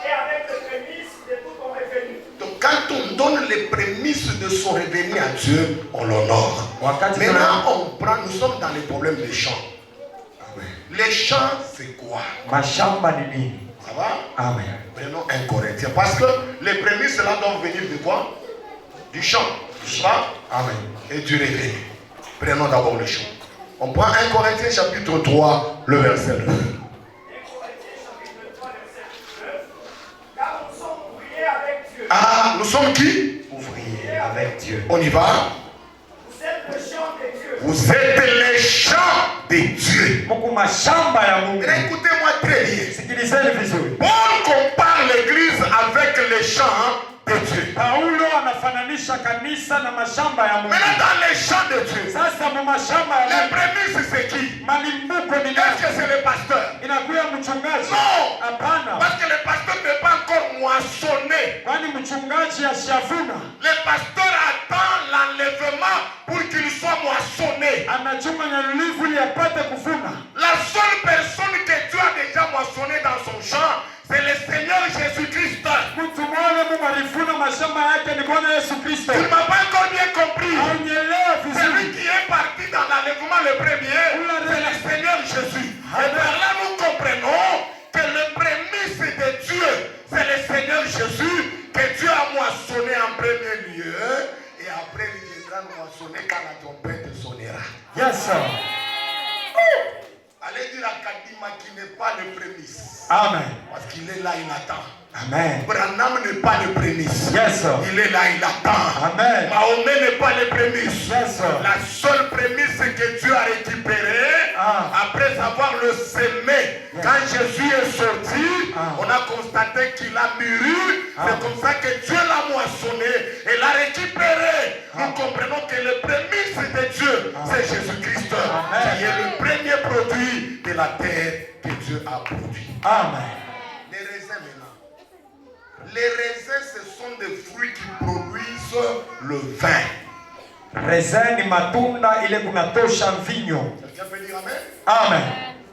et avec les prémices de tout ton revenu. Donc quand on donne les prémices de son revenu à Dieu, on l'honore. Wakati Maintenant on prend, nous sommes dans les problèmes des champs. Les champs c'est quoi? mashamba ni nini? Ça va? Amen. Prenons un Corinthien. Parce que les prémices là doivent venir de quoi? Du champ. Du champ Amen. et du revenu. Prenons d'abord le champ. On prend 1 Corinthiens chapitre 3, le verset 9. 1 Corinthiens chapitre 3, verset 9. Car nous sommes ouvriers avec Dieu. Ah, nous sommes qui? Ouvrier avec Dieu. On y va? Vous êtes le champ de Dieu. Vous êtes les champs de Dieu. Mungu mashamba ya Mungu. Écoutez-moi très bien. Sikilizeni vizuri. Paul compare l'église avec les champs de Dieu. Paulo anafananisha kanisa na mashamba ya Mungu. Maintenant dans les champs de Dieu, Sasa mu mashamba ya les Mungu. prémices c'est qui? Malimbuko ni Est-ce nani? que c'est le pasteur? Inakuwa mchungaji? Non. Hapana. Parce que le pasteur n'est pas encore moissonné. Kwani mchungaji ashavuna. Le pasteur attend l'enlèvement pour qu'il soit moissonné. Anachunga nyanyulivu ili apate kuvuna. La seule personne que Dieu a déjà moissonné dans son champ, c'est le Seigneur Jésus-Christ. Mtu mmoja Mungu alivuna mashamba yake ni Bwana Yesu Kristo. Tu ne m'as pas encore bien compris. Haunyelewa Celui vizuri. qui est parti dans l'enlèvement le premier, c'est le Seigneur Jésus. Et par là nous comprenons que le prémisse de Dieu, c'est le Seigneur Jésus que Dieu a moissonné en premier lieu. Et après il viendra moissonner quand la trompette sonnera. Yes sir. Allez dire à Kadima qui n'est pas le prémisse. Amen. Parce qu'il est là, il attend. Amen. Branham n'est pas le prémisse. Yes sir. Il est là, il attend. Amen. Mahomet n'est pas le prémisse. Yes sir. La seule prémisse que Dieu a récupérée, après avoir le semé, quand Jésus est sorti, on a constaté qu'il a mûri. C'est comme ça que Dieu l'a moissonné et l'a récupéré. Nous comprenons que le prémisse de Dieu, c'est Jésus-Christ, qui est le premier produit de la terre que Dieu a produit. Amen. Les raisins maintenant. Les raisins, ce sont des fruits qui produisent le vin. Raisin ni matunda ile kunatosha mvinyo. Quelqu'un peut dire amen? Amen.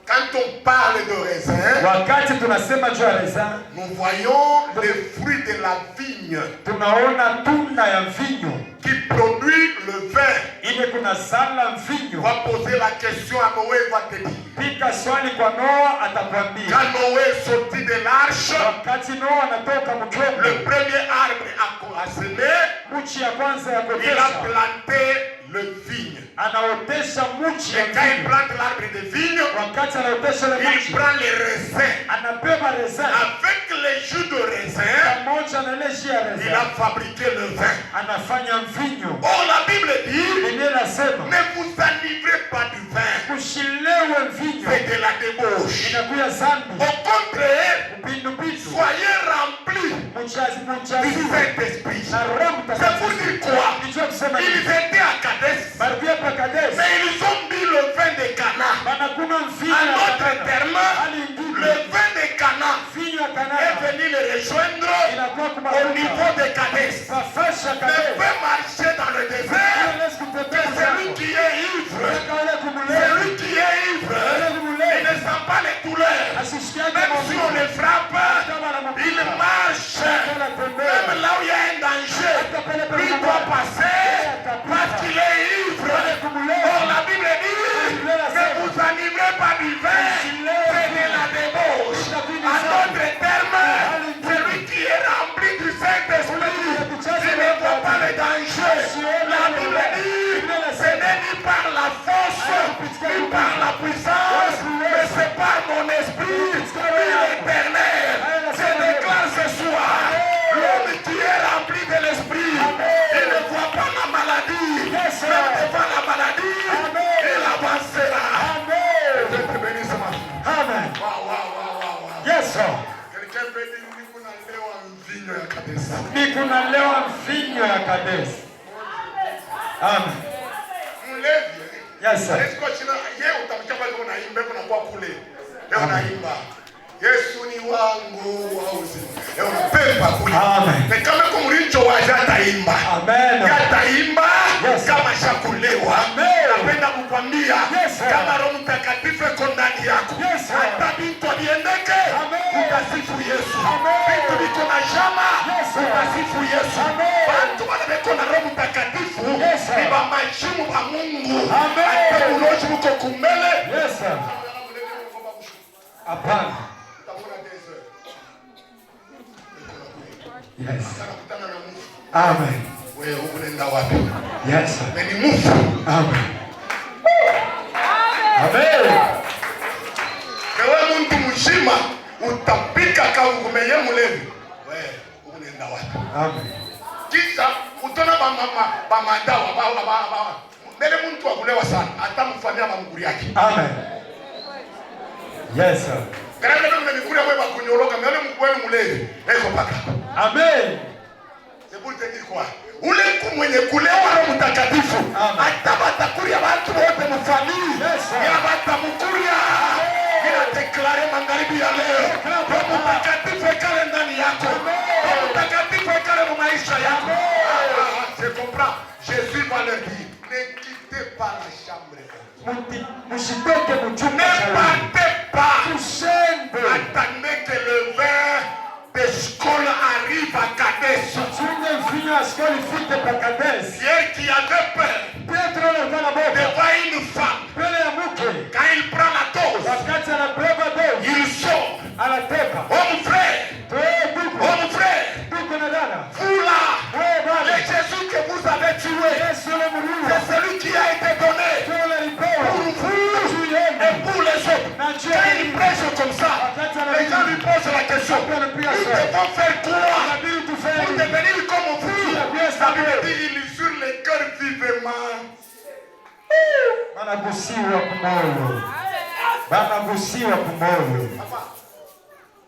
Quand on parle de raisin, Wakati tunasema juu ya raisin, nous voyons les fruits de la vigne tunaona tunda ya mvinyo qui produit le vin. ile kunazala On mvinyo. va poser la question à Noé, il va te dire. Pika swali kwa Noa atakwambia. Quand Noé est sorti de l'arche, Wakati Noa anatoka le mtoni, premier arbre à semer, mchi ya kwanza ya il a kuotesha, planté le vigne. anaotesha mchi ya Et quand il mvinyo. plante l'arbre de vigne, Wakati anaotesha ile il mchi, prend les raisins. anabeba raisin Avec les jus de raisin, pamoja na ile jus ya il a raisin, fabriqué le vin. anafanya mvinyo. Or, la Bible dit, Biblia inasema ne vous enivrez pas du vin, usilewe mvinyo, c'est de la débauche. inakuya zambi. Au contraire, Upindupitu soyez remplis du mchazi Saint-Esprit. na Roho C'est pour dire quoi? Nicho kusema Ils hivi. étaient à Kadesh, Baribia pa Kadesh, mais ils ont mis le vin de Cana. banakuna mvinyo En ya autre Kana. terme, Hali le ingine, vin de Cana mvinyo ya est Kana venu les rejoindre inakuwa au kumakuta. niveau de Kadesh. Safasha Ne Kadesh. peut marcher dans le désert que celui qui est ivre. Celui qui est ivre, il ne sent pas les douleurs. te frappe, il marche. Même là où il y a un danger, lui doit passer parce qu'il est ivre. Or la Bible dit, ne vous animez pas du vin, c'est de la débauche. En d'autres termes, celui qui est rempli du Saint-Esprit, il ne voit pas le danger. La Bible dit, ce n'est ni par la force, ni par la puissance, mais c'est par mon esprit, l'Éternel. Je déclare ce soir, l'homme qui est rempli de l'esprit, il ne voit pas la maladie, même devant la maladie, il avancera. Je te bénis ce matin. Amen. Wow. Yes, sir. Quelqu'un peut dire, niko na lewa mvinyo ya Kadesi. Niko na lewa mvinyo ya Kadesi. Amen. Mlevi. Yes, sir. Yesu kwa china, yeye utamchapa kwa unaimba, unakuwa kule. Leo unaimba. Yesu ni wangu wa uzima. Leo unapepa kule. Amen. Na kama kumricho waje ataimba. Amen. Ataimba Yes. kama shakulewa. Amen. Napenda kukwambia Yes, sir. kama Roho Mtakatifu yuko ndani yako. Yes, sir. Hata bintu aliendeke. Amen. Utasifu Yesu. Amen. Bintu biko na shama. Yes, sir. Utasifu Yesu. Amen. Bantu wale biko na Roho Mtakatifu. Yes, sir. Ni bamajimu ba Mungu. Amen. Hata uloji uko kumele. Yes, sir. Hapana. Yes. Amen. Wewe unaenda wapi? Yes, sir. Ni mufu. Amen. Amen. Wewe mtu mzima utapika kaungumeye mulevi. Wewe unaenda wapi? Amen. Kisha utona ba madawa ba. Mbele mtu akulewa sana atamfanyia mamguri yake. Amen. Yes, sir. Kana ndio nimekuja wewe kunyoroka mbele wewe mulevi. Eko paka. Amen. Sebute kwa ule mwenye kulewa Roho Mtakatifu atabatakuria watu wote mfamilia. Yes, sir. Ya batamkuria. Ila deklare magharibi ya leo. Roho Mtakatifu ekale ndani yako. Roho Mtakatifu ekale mu maisha yako. Je comprends. Jésus va leur dire, ne quittez pas la chambre. Msitoke mchumba Ne cha partez pas. Ushende. Attendez que le vin de Skol arrive à Kadesh. Chunge mvinyo wa skoli fite pa Kadesi. Pierre qui avait peur Petro alikuwa na boga. devant une femme, Mbele ya mke. quand il prend la dose, Wakati anabeba dozi. il sort. Anatoka. Oh mon frère, Duko. oh mon frère, Duko na dada. vous là, Wewe bwana. le Jésus que vous avez tué, Yesu yule mrua. c'est celui qui a été donné Yule alipewa. pour vous Juu yenu. et pour les autres. Quand il prêche comme ça, les gens lui posent la question, nous devons faire quoi Inabidi pour tufanye. devenir comme vous? La Bible dit, il sur les cœurs vivement. Banagusiwa kumoyo. Banagusiwa kumoyo.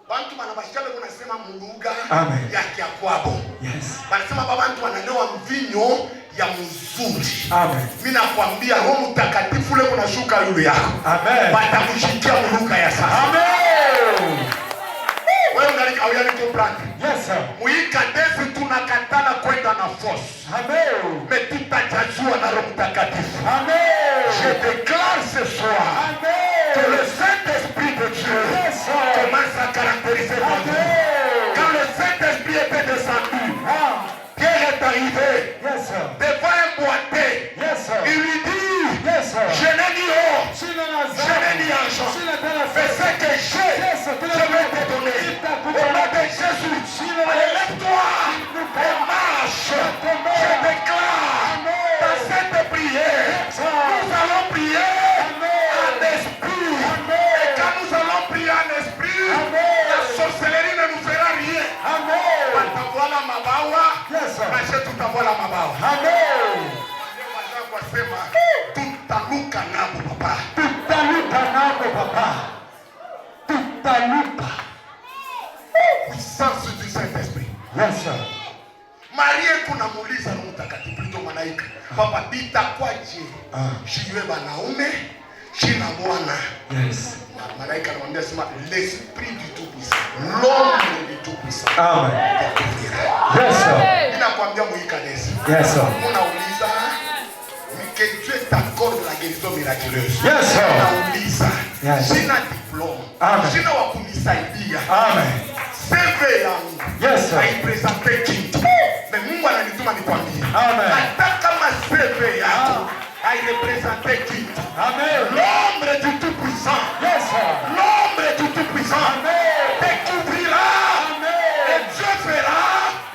Bantu banabashikabe kunasema muluga Amen. ya kiakwabo. Yes. Banasema bantu wanalewa mvinyo ya mzuri. Amen. Mimi nakwambia Roho Mtakatifu ule unashuka yule yako. Amen. Batakushikia muluga ya sasa. Amen. Wewe ungalika au yani comprendre. Yes, sir. Muika desi tunakatana kwenda na force. Amen. Mais tutajazua na Roho Mtakatifu. Amen. Je déclare ce soir que Amen. le Saint-Esprit de Dieu Yes, sir. commence à caractériser ta vie. Amen. Quand le Saint-Esprit était descendu, Ah. Pierre est arrivé Yes, sir. devant un boité. Yes, sir. Il lui dit, Yes, sir. je n'ai ni or, Sina na je n'ai ni argent, Sina tena mais ce que j'ai, Yes, je vais te donner. Au nom de Jésus, lève-toi et marche. Je déclare dans cette prière, nous allons prier en esprit. Et quand nous allons prier en esprit, la sorcellerie ne nous fera rien. Watavola mabawa, Yes, sir. nashe tutavola mabawa. Amen. Wasema tutaluka nabo papa. Tutaluka nako papa. Tutaluka. Puissance du Saint-Esprit. Yes, sir. Maria kunamuuliza Roho Mtakatifu ndio malaika. Papa bitakwaje? Shiwe banaume, shina bwana. Yes. Malaika anamwambia sema l'esprit du tout-puissant. L'homme du tout-puissant. Amen. Yes, sir. Ninakwambia muikadesi. Yes, sir. Unauliza que Dieu t'accorde la guérison miraculeuse. Yes, sir. Unauliza. Yes. Sina diplôme. Amen. Sina wa kunisaidia. Amen. CV yangu Yes, sir. haipresente kitu. Mais Mungu ananituma nikwambie. Amen. Hata kama CV yako hairepresente kitu. Amen. L'ombre du Tout-Puissant. Yes, sir. L'ombre du Tout-Puissant Amen. découvrira et Dieu fera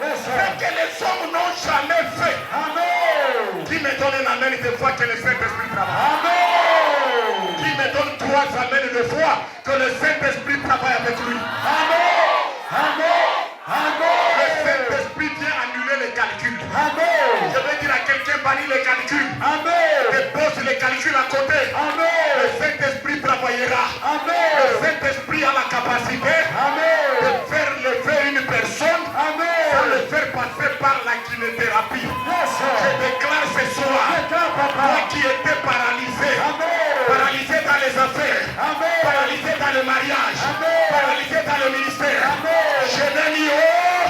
Yes, ce sir. que les hommes n'ont jamais fait. Amen. Qui me donne un amen de foi que le Saint-Esprit travaille? Amen. Qui me donne 3 amens de foi que le Saint-Esprit travaille avec lui? Amen. Amen. Amen. Le Saint-Esprit vient annuler les calculs. Amen. Je vais dire à quelqu'un, bannis les calculs. Amen. Dépose les calculs à côté. Le Amen. Saint-Esprit travaillera. Le Amen. Saint-Esprit a la capacité Amen. de faire lever une personne sans Amen. le faire passer par la kinéthérapie. Yes, Je sir. déclare ce soir, Déclare, toi papa. qui étais paralysé, Amen. paralysé dans les affaires, Amen. paralysé dans le mariage, Amen. paralysé dans le ministère, Amen. je n'ai ni eau,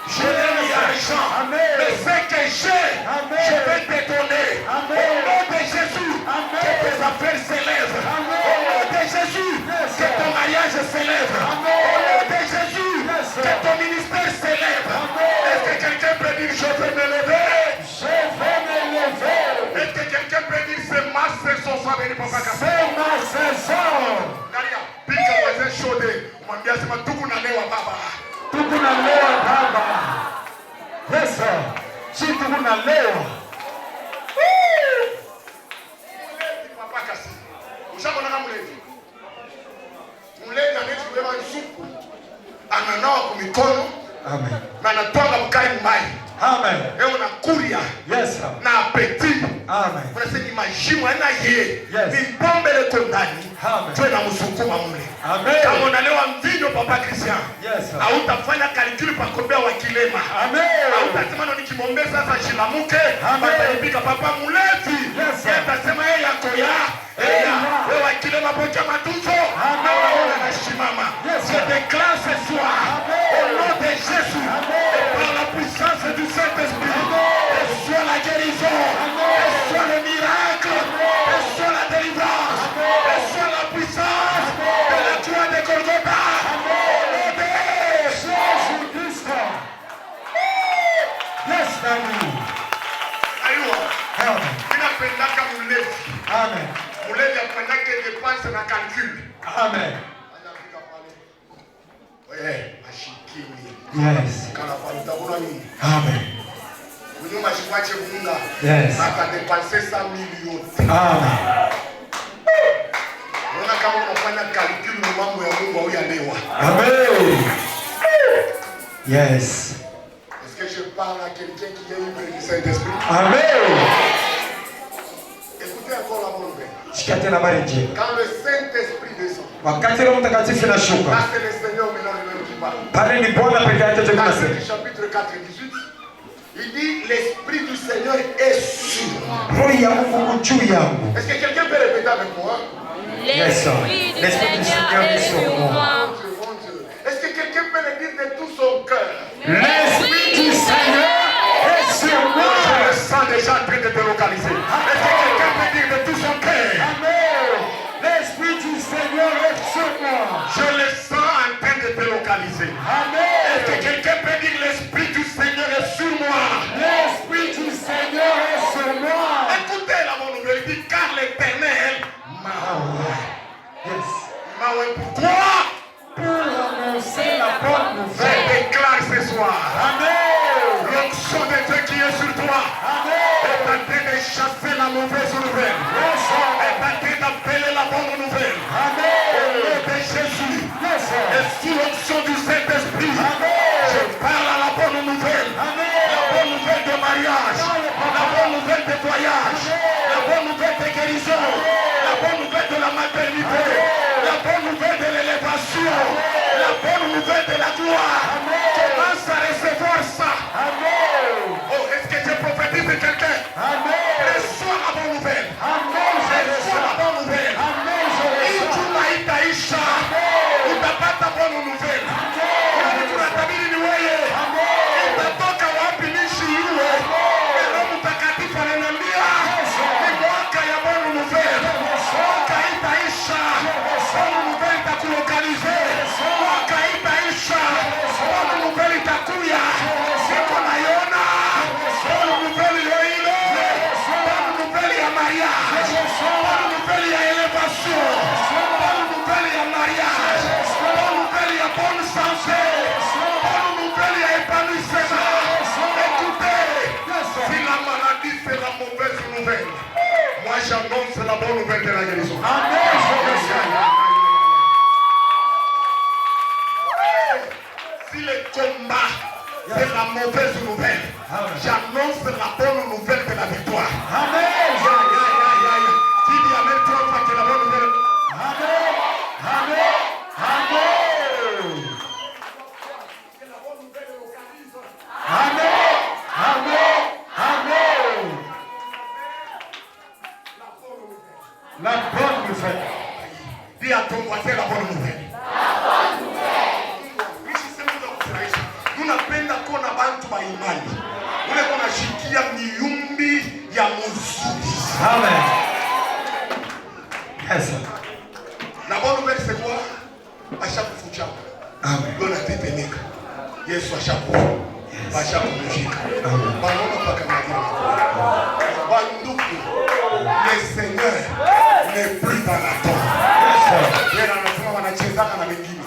je n'ai ni argent, Amen. mais ce que j'ai, Amen. je vais te donner. Amen. Au nom de Jésus, Amen. que tes affaires s'élèvent. Amen. Au nom de Jésus, Yes, que sir. ton mariage s'élève. Amen. Au nom de Jésus, Yes, sir. que ton ministère s'élève. Amen. Est-ce que quelqu'un peut dire je vais me lever? Je vais me lever. Est-ce que quelqu'un peut dire c'est ma saison soit béni papa Kasa? C'est ma saison. Angalia, pika wazee shode, mwambia sema tuku na lewa baba. Tuko na leo baba. Yes, sir. Si tuko na leo. Papa Kasi. Ushaona kama mlevi? Mlevi anayechukua nsuku ananawa kwa mikono Amen. na anatwanga mkali mbaya. Amen. Leo unakuria Yes, sir. na apeti. Amen. Unasema ni majimu ana ye. Yes. Ni pombe le kondani. Amen. Tuwe na msukuma mle. Amen. Kama unalewa mvinyo papa Christian. Yes, sir. Hautafanya kalkuli pa kombea wa kilema. Amen. Hautasema ndo nikimwombea sasa shilamuke. Amen. Batalipika papa mulevi. Yes, sir. Yeye atasema yeye yako ya. Eya. Wewe wa kilema pocha matuzo. Amen. Wewe unashimama. Yes, Je sir. déclare ce soir. Amen. Au nom de Jésus. Amen. Et par la puissance du Saint-Esprit. Amen. Reçois la guérison. Amen. Reçois le miracle. Amen. Reçois la délivrance. Amen. Reçois la puissance de la croix de Golgotha. Au nom de Jésus-Christ. Yes, Daddy. Ayua. Amen. Ninapendaka mulevi. Amen. Mulevi apendake dépense na calcul. Amen. Anafika pale. Oye, mashikini. Yes. Kana pale utakuna nini? Amen. Kunyuma shikwache munga. Yes. Atadepanse 100 milioni. Amen. Unaona kama unafanya calcul na mambo ya Mungu au ya lewa. Amen. Yes. Est-ce que je parle à quelqu'un qui est libre du Saint-Esprit? Amen. Écoutez encore la bonne nouvelle. Shikate na bariji. Quand le Saint-Esprit descend, Wakati Roho Mtakatifu là inashuka, c'est le Seigneur maintenant lui-même qui parle. pale ni Bwana peke yake ndiye Dans anasema. le chapitre 4, 18, il dit l'Esprit du Seigneur est sur moi. Roho ya Mungu juu yangu. Est-ce que quelqu'un peut répéter avec moi? Yes, sir. L'Esprit du Seigneur est sur moi. Mon Dieu, mon Dieu. Est-ce que quelqu'un peut le dire de tout son cœur? L'Esprit du Seigneur est sur moi. Je le sens déjà en train de te localiser. Est-ce que quelqu'un peut dire de tout son cœur? Amen. L'Esprit du Seigneur est sur moi. Je le sens en train de te localiser. Est-ce que Amen. quelqu'un peut dire l'Esprit du Seigneur est sur moi? L'Esprit du Seigneur est sur moi. Écoutez la bonne nouvelle, il dit car l'Éternel m'a envoyé. Yes. Il m'a envoyé pourquoi? Pour annoncer la bonne Je nouvelle. déclare ce soir Amen. l'onction de Dieu qui est sur toi Amen. est en train de chasser la mauvaise nouvelle. Yes, sir. Est en train d'appeler la bonne nouvelle. Au Amen. nom de Jésus. Yes, sir. Et sous l'onction du Saint-Esprit, Amen. je parle à la bonne nouvelle. Amen. La bonne nouvelle de mariage, la bonne nouvelle de voyage, la bonne nouvelle de guérison, la bonne nouvelle de la maternité, la bonne nouvelle de l'élévation, la bonne nouvelle de la gloire. Commence à recevoir ça. Amen. Oh, est-ce que je prophétise de quelqu'un? Amen. Reçois la bonne nouvelle. Amen. Je Reçois la reçois. bonne nouvelle. Amen. Je Hii reçois. juma itaisha, utapata bonne nouvelle. Yaani tunatabiri ni wewe. Utatoka wapi nishi iwe? Roho Mtakatifu ananiambia ni mwaka ya bonne nouvelle. Mwaka itaisha, bonne nouvelle itakulokalize. Mwaka itaisha. j'annonce la bonne nouvelle de la guérison. Si le combat c'est la mauvaise nouvelle, j'annonce la bonne nouvelle de la victoire. Amen. Qui dit Amen, tu vois que la bonne nouvelle. Amen. Amen. Amen. Amen. Amen. Amen. La bonne nouvelle. Dis à ton voisin la bonne nouvelle. Tunapenda kuona bantu ba imani. Ule kunashikia miumbi ya muzuri. Amen. Yes. La bonne nouvelle c'est quoi? Ashakufucha. Amen. Ndio natetemeka. Yesu ashakufa. Ashakumshika. Amen. Banona paka majira. Banduku. Le Seigneur n'est plus dans la tombe. Yeye anasema wanachezana na wengine.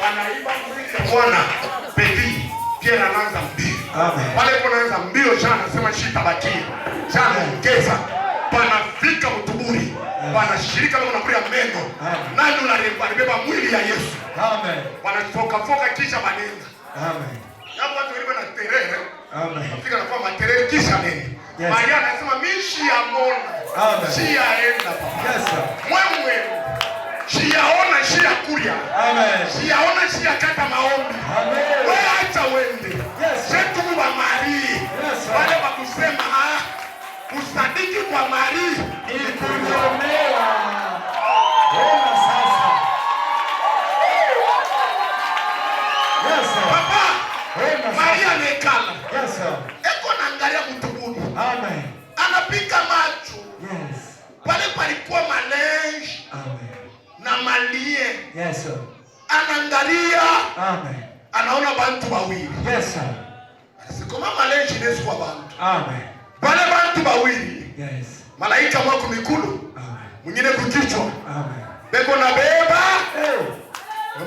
Wanaiba muziki ya Bwana. Pedi Pierre anaanza mbio. Amen. Pale kunaanza mbio jana anasema shitabakia. Jana ongeza. Panafika mtuburi. Wanashirika leo unakulia meno. Nani unaribeba mwili ya Yesu? Amen. Wanatoka kisha maneno. Amen. Hapo watu walipo na terere. Amen. Afika na kwa materere kisha neno. Yes. Maria anasema mishi ya mona. Amen. Shia enda papa. Yes, sir. Mwewe. Shiaona shia kulia. Amen. Shiaona shia kata maombi. Amen. Wewe acha wende. Yes, sir. Shetu wa Maria. Yes, sir. Wale wa kusema usadiki kwa Maria Ilikulemewa. Ona sasa. Yes, sir. papa. Ona Maria sasa. nekala. Yes, sir. Eko naangalia mtubuni. Amen. Anapika macho. Yes. Pale palikuwa malenji Amen. na malie. Yes, sir. Anaangalia. Amen. Anaona bantu bawili. Yes, sir. Sikoma malenji nesu kwa bantu. Amen. Pale bantu bawili. Yes. Malaika mwako mikulu. Amen. Mwingine kukichwa. Amen. Beko na beba. Hey.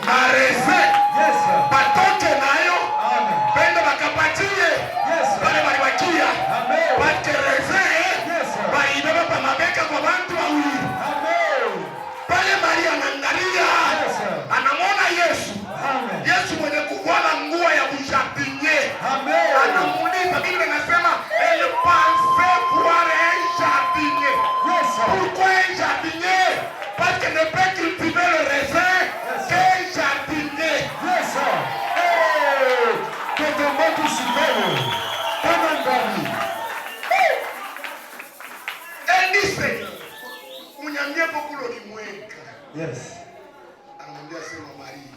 Mareze. Yes, sir. Batoke nayo. Amen. Bende bakapatie. Yes, sir. Wale waliwakia. Amen. Batereze. Yes, sir. Baibeba pa mabeka kwa bantu bawili. Amen. Pale Maria anaangalia. Yes, sir. Anamwona Yesu. Amen. Yesu mwenye kuvala nguo ya bujardinier. Amen. Anamuuliza, Biblia inasema elle pensait voir un jardinier. Yes, sir. Pourquoi un jardinier? Parce qu'elle ne peut cultiver le raisin qu'un jardinier. Yes, sir. Hey. Totombo tushikane. Kama ndani. Elle dit Seigneur, unyambie pokulo limweka. Yes. Anamwambia sema Maria,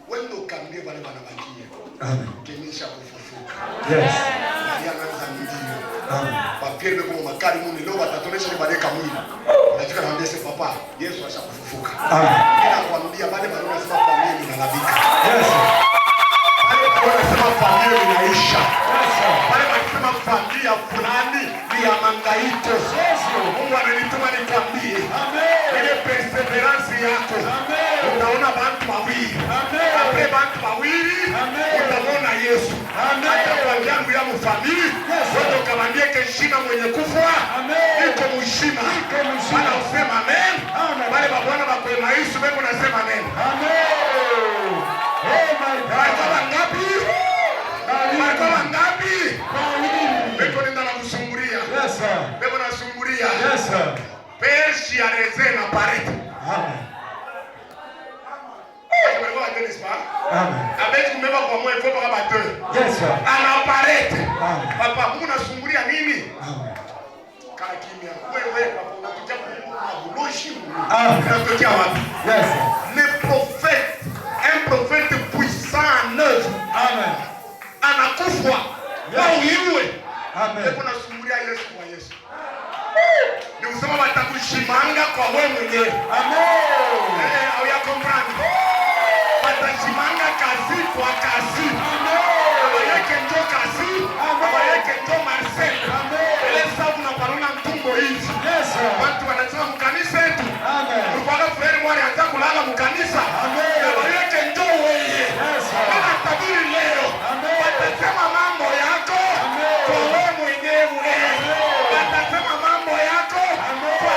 wende ukambie wale wanabakia. Amen. Kemisha kufufuka. Yes. Maria anaanza mbio. Amen. Papierbe kama makali muni leo watatonesha libadeka mwili. Nataka naambia sasa papa, Yesu ashakufufuka. Amen. Ninakwambia bale bado nasema familia inalabika. Yes, sir. Bale bado nasema familia inaisha. Yes, sir. Bale wanasema familia fulani ni ya mangaiko. Yes, sir. Mungu amenituma nikwambie. Amen. Ile perseverance yako. Amen. Utaona bantu wawili. Amen. Ape bantu wawili. Amen. Utaona Yesu. Amen. Hata kwa yangu ya mfamili. Yes, sir. Wewe ukamwambia keshima mwenye kufa. Amen. Iko mshima. Iko mshima. Bana usema amen. Amen. Wale mabwana wako na Yesu wewe unasema amen. Amen. Oh my Baraka God. wangapi? Baraka wangapi? Wewe ndio unakusunguria. Yes, sir. Wewe unasunguria. Yes, sir. Pershi ya rezena parete. Amen. Amen. Avec kumeba kwa moyo faut pas battre. Yes, sir. Anaparete. Amen. Papa, Mungu nasunguria nini? Amen. Kaa kimya. Wewe papa unakuja kubuloshi. Amen. Unatokea wapi? Yes, sir. Le prophète, un prophète puissant en œuvre. Amen. Anakufa. Wao iwe. Amen. Wewe unasumuria Yesu kwa Yesu. Ni kusema watakushimanga kwa wewe mwenyewe. Amen. Au ya comprendre. Watashimanga kazi kwa kazi. Amen. Abayeke njo kazi. Abayeke njo Marcel. Amen. Ele sabu na paruna mtumbo hivi. Yes, sir. Watu wanasema mkanisa yetu. Amen. Mpaka frere mwari anza kulala mkanisa. Amen. Abayeke njo wewe. Yes, sir. Wana tabiri leo. Amen. Watasema mambo yako. Amen. Kwa wewe mwenyewe. Amen. Watasema mambo yako. Amen. Kwa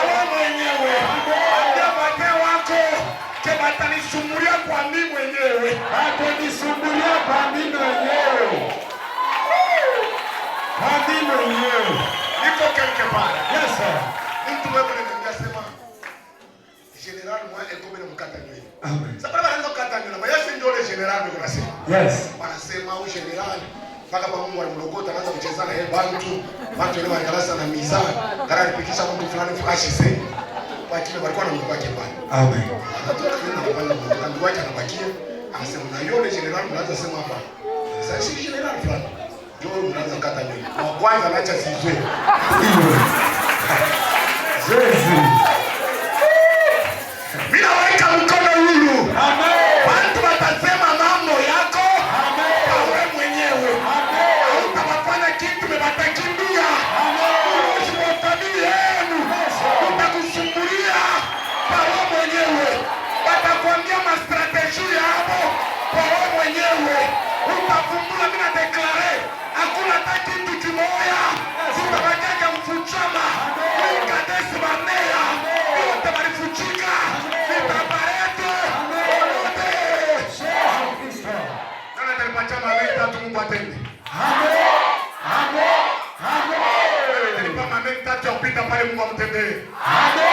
pale. Mpaka pa Mungu alimlokota anaanza kucheza na yeye bantu ile wanakalasa na mizaa. Kara alipikisha mtu fulani fukashise. Kwa kile walikuwa na Mungu wake pale. Amen. Anatoka kwenda na pale Mungu wake anabakia. Anasema na yule general mnaanza sema hapa. Sasa si general fulani. Ndio mnaanza kata nywele. Wa kwanza anaacha sizwe. Jésus. Bila weka mkono huru. Amen. Watu watasema mambo yako. Amen. Wewe mwenyewe. Amen. Utafanya kitu umebatakimbia. Amen. Usiwatabie yenu. Utakusumbulia kwa wewe mwenyewe. Watakwambia mastrategia hapo kwa wewe mwenyewe. Utafumbula bila deklare. Hakuna hata kitu kimoja. Utabakia mfuchama. Kadesi mamea. Wote walifuchika. Vitabarete. Wote. Nani atalipatia mamea tatu Mungu atende? Amen. Amen. Amen. Atalipa mamea tatu ya kupita pale Mungu amtendee. Amen.